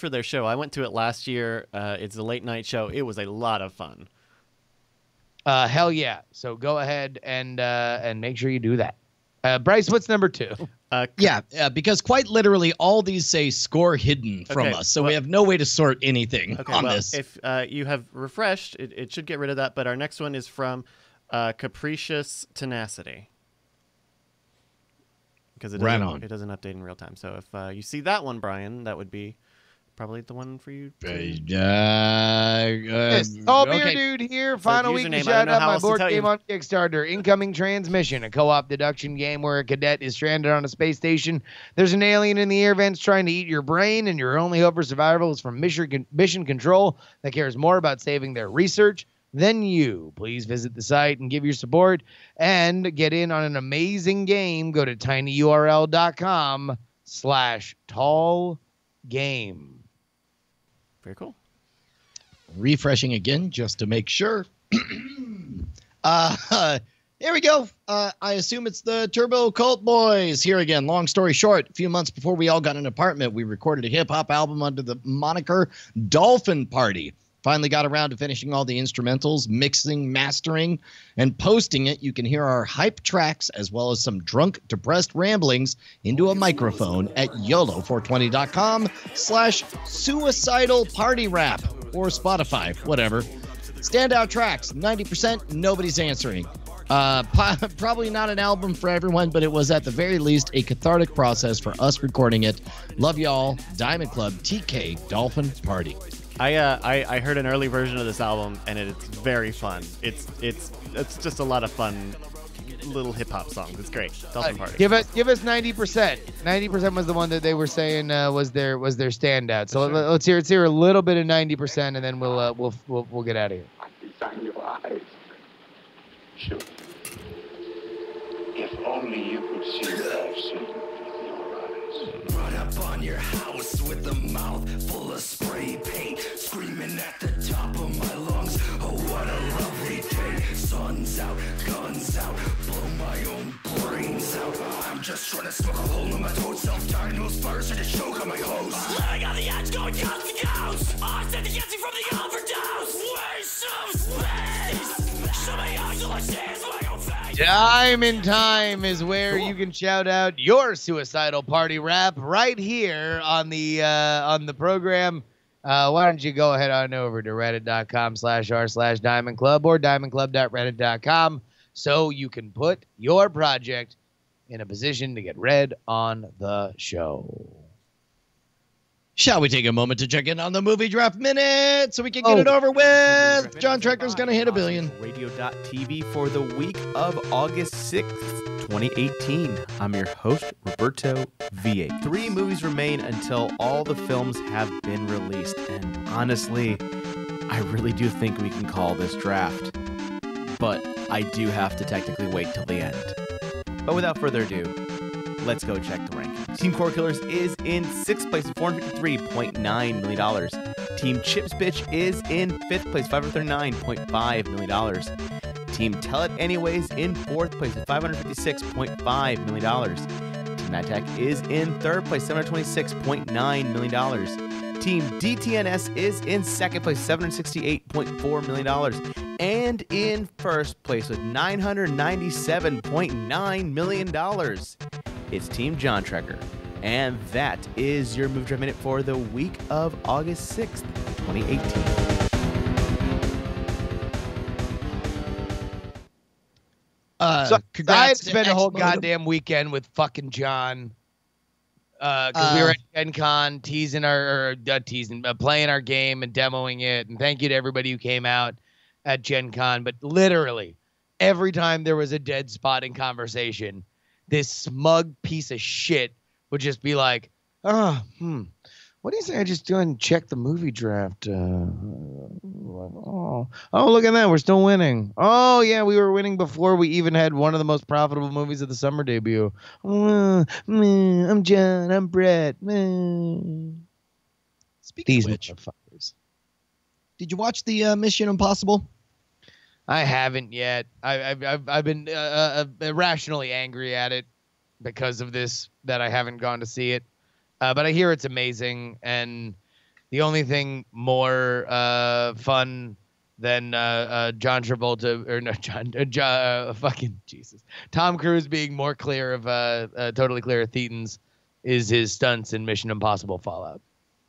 for their show. I went to it last year. It's a late night show. It was a lot of fun. Hell yeah! So go ahead and make sure you do that. Bryce, what's number 2? Because quite literally all these say score hidden from us, so we have no way to sort anything on this. If you have refreshed, it should get rid of that. But our next one is from Capricious Tenacity. Because it doesn't update in real time. So if you see that one, Brian, that would be probably the one for you. Beer Dude here. Final week to shout out my board game on Kickstarter. Incoming Transmission, a co-op deduction game where a cadet is stranded on a space station. There's an alien in the air vents trying to eat your brain, and your only hope for survival is from Mission Control that cares more about saving their research than you. Please visit the site and give your support and get in on an amazing game. Go to tinyurl.com/tallgame. Very cool. Refreshing again just to make sure. Here we go. I assume it's the Turbo Cult Boys here again. Long story short, a few months before we all got an apartment, we recorded a hip-hop album under the moniker Dolphin Party. Finally got around to finishing all the instrumentals, mixing, mastering, and posting it. You can hear our hype tracks as well as some drunk, depressed ramblings into a microphone at YOLO420.com/suicidal party rap or Spotify, whatever. Standout tracks, 90%, nobody's answering. Probably not an album for everyone, but it was at the very least a cathartic process for us recording it. Love y'all. Diamond Club, TK, Dolphin Party. I heard an early version of this album, and it's very fun. It's just a lot of fun little hip hop songs. It's great. Dolphin Party. Give us 90%. 90% was the one that they were saying was their standout. So let's hear a little bit of 90%, and then we'll get out of here. Design your eyes. Sure. If only you could see what I've seen with your eyes. Run up on your house with a mouth full of spray paint, screaming at the top of my lungs. Oh, what a lovely day. Sun's out, guns out, blow my own brains out. I'm just trying to smoke a hole in my throat, self-diagnosed virus, and a choke on my hose. I got the edge going coast to coast. I said to get you from the overdose. Waste of space. Show me how you like this, my own face. Diamond Time is where you can shout out your suicidal party rap right here on the program. Why don't you go ahead on over to reddit.com/r/Diamond Club or diamondclub.reddit.com so you can put your project in a position to get read on the show. Shall we take a moment to check in on the movie draft minute so we can get it over with? John Trekker's going to hit $1 billion. Radio.tv for the week of August 6th, 2018. I'm your host, Roberto V8. 3 movies remain until all the films have been released. And honestly, I really do think we can call this draft. But I do have to technically wait till the end. But without further ado, let's go check the rankings. Team Core Killers is in 6th place at $453.9 million. Team Chips Bitch is in 5th place, $539.5 million. Team Tell It Anyways in 4th place at $556.5 million. Team Attack is in 3rd place, $726.9 million. Team DTNS is in 2nd place, $768.4 million. And in 1st place with $997.9 million. It's Team John Trekker. And that is your Movie Draft Minute for the week of August 6th, 2018. So I had to to spend a whole X-Modem. goddamn weekend with fucking John. Because we were at Gen Con teasing playing our game and demoing it. And thank you to everybody who came out at Gen Con. But literally, every time there was a dead spot in conversation, this smug piece of shit would just be like, what do you say I just do and check the movie draft? Oh, look at that. We're still winning. Oh, yeah, we were winning before we even had one of the most profitable movies of the summer debut. I'm John. I'm Brett. Speaking These of which, motherfuckers. did you watch the Mission Impossible? I haven't yet. I've been irrationally angry at it because of this, that I haven't gone to see it. But I hear it's amazing, and the only thing more fun than John Travolta or no fucking Jesus, Tom Cruise being more clear of totally clear of Thetans is his stunts in Mission Impossible Fallout.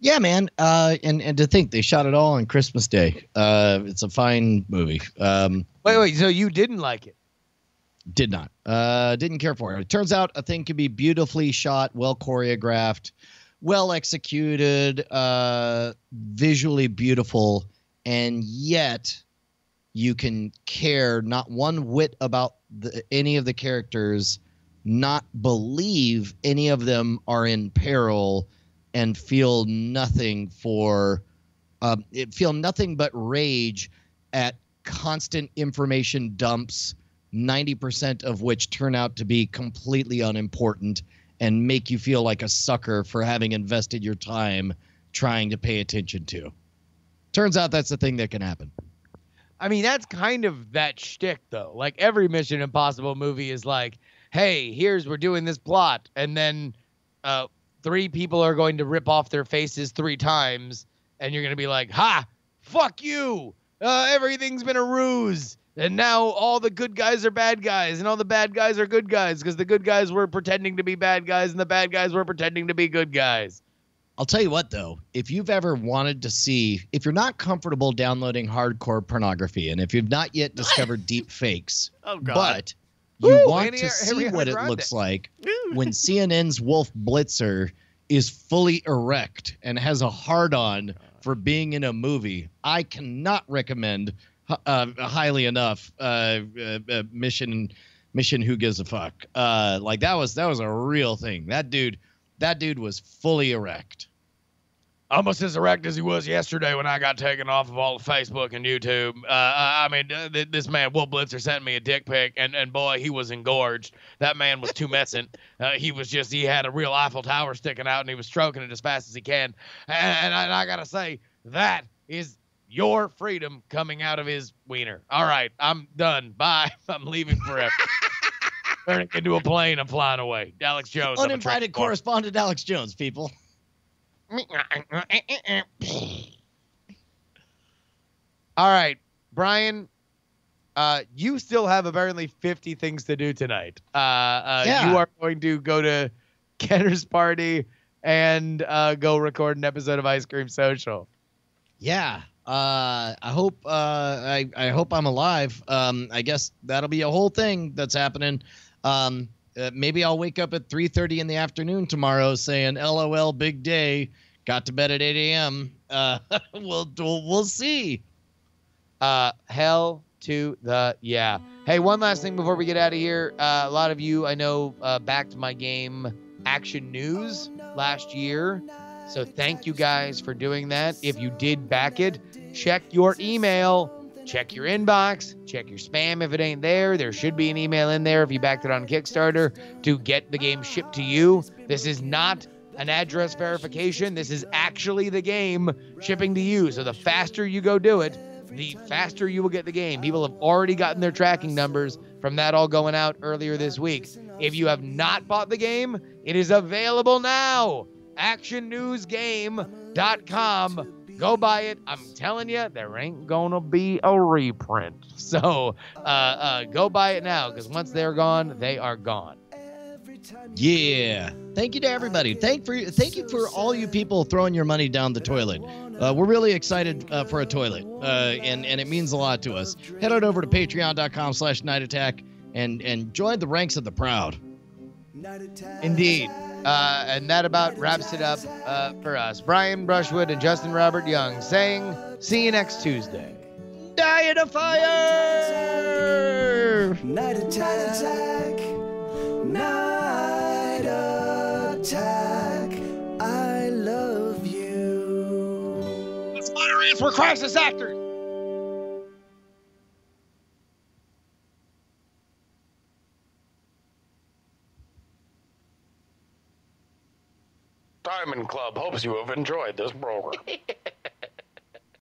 Yeah, man. And to think they shot it all on Christmas Day. It's a fine movie. Wait. So you didn't like it? Did not. Didn't care for it. It turns out a thing can be beautifully shot, well choreographed, well executed, visually beautiful, and yet you can care not one whit about any of the characters, not believe any of them are in peril, and feel nothing but rage at constant information dumps, 90% of which turn out to be completely unimportant and make you feel like a sucker for having invested your time trying to pay attention to. Turns out that's the thing that can happen. I mean, that's kind of that shtick, though. Like, every Mission Impossible movie is like, hey, we're doing this plot, and then 3 people are going to rip off their faces 3 times, and you're going to be like, ha, fuck you, everything's been a ruse. And now all the good guys are bad guys, and all the bad guys are good guys, because the good guys were pretending to be bad guys, and the bad guys were pretending to be good guys. I'll tell you what, though, if you've ever wanted to see, if you're not comfortable downloading hardcore pornography, and if you've not yet discovered deep fakes, but you want to see what it looks like when CNN's Wolf Blitzer is fully erect and has a hard-on for being in a movie, I cannot recommend highly enough Mission Who Gives a Fuck. Like that was a real thing. That dude was fully erect. Almost as erect as he was yesterday when I got taken off of all of Facebook and YouTube. I mean, this man, Will Blitzer, sent me a dick pic, and boy, he was engorged. That man was tumescent. He had a real Eiffel Tower sticking out, and he was stroking it as fast as he can. And I gotta say, that is your freedom coming out of his wiener. All right, I'm done. Bye. I'm leaving forever. Turning into a plane, I'm flying away. Alex Jones. Uninvited correspondent Alex Jones, people. All right, Brian, you still have apparently 50 things to do tonight. You are going to go to Kenner's party and go record an episode of Ice Cream Social. Yeah. I hope I'm alive. I guess that'll be a whole thing that's happening. Maybe I'll wake up at 3:30 in the afternoon tomorrow saying, LOL, big day, Got to bed at 8 a.m. We'll see. Hell to the yeah. Hey, one last thing before we get out of here. A lot of you I know backed my game Action News last year. So thank you guys for doing that. If you did back it, check your email, check your inbox, check your spam if it ain't there. There should be an email in there if you backed it on Kickstarter to get the game shipped to you. This is not an address verification. This is actually the game shipping to you. So the faster you go do it, the faster you will get the game. People have already gotten their tracking numbers from that all going out earlier this week. If you have not bought the game, it is available now. actionnewsgame.com. Go buy it. I'm telling you, there ain't gonna be a reprint. So go buy it now, because once they're gone, they are gone. Yeah. Thank you to everybody. Thank you for all you people throwing your money down the toilet. We're really excited for a toilet, and it means a lot to us. Head on over to patreon.com/nightattack and join the ranks of the proud. Indeed. And that about wraps it up for us. Brian Brushwood and Justin Robert Young saying, see you next Tuesday. Die in a fire! Night attack. Night attack. I love you. Let's fire ants. We're crisis actors. Diamond Club hopes you have enjoyed this program.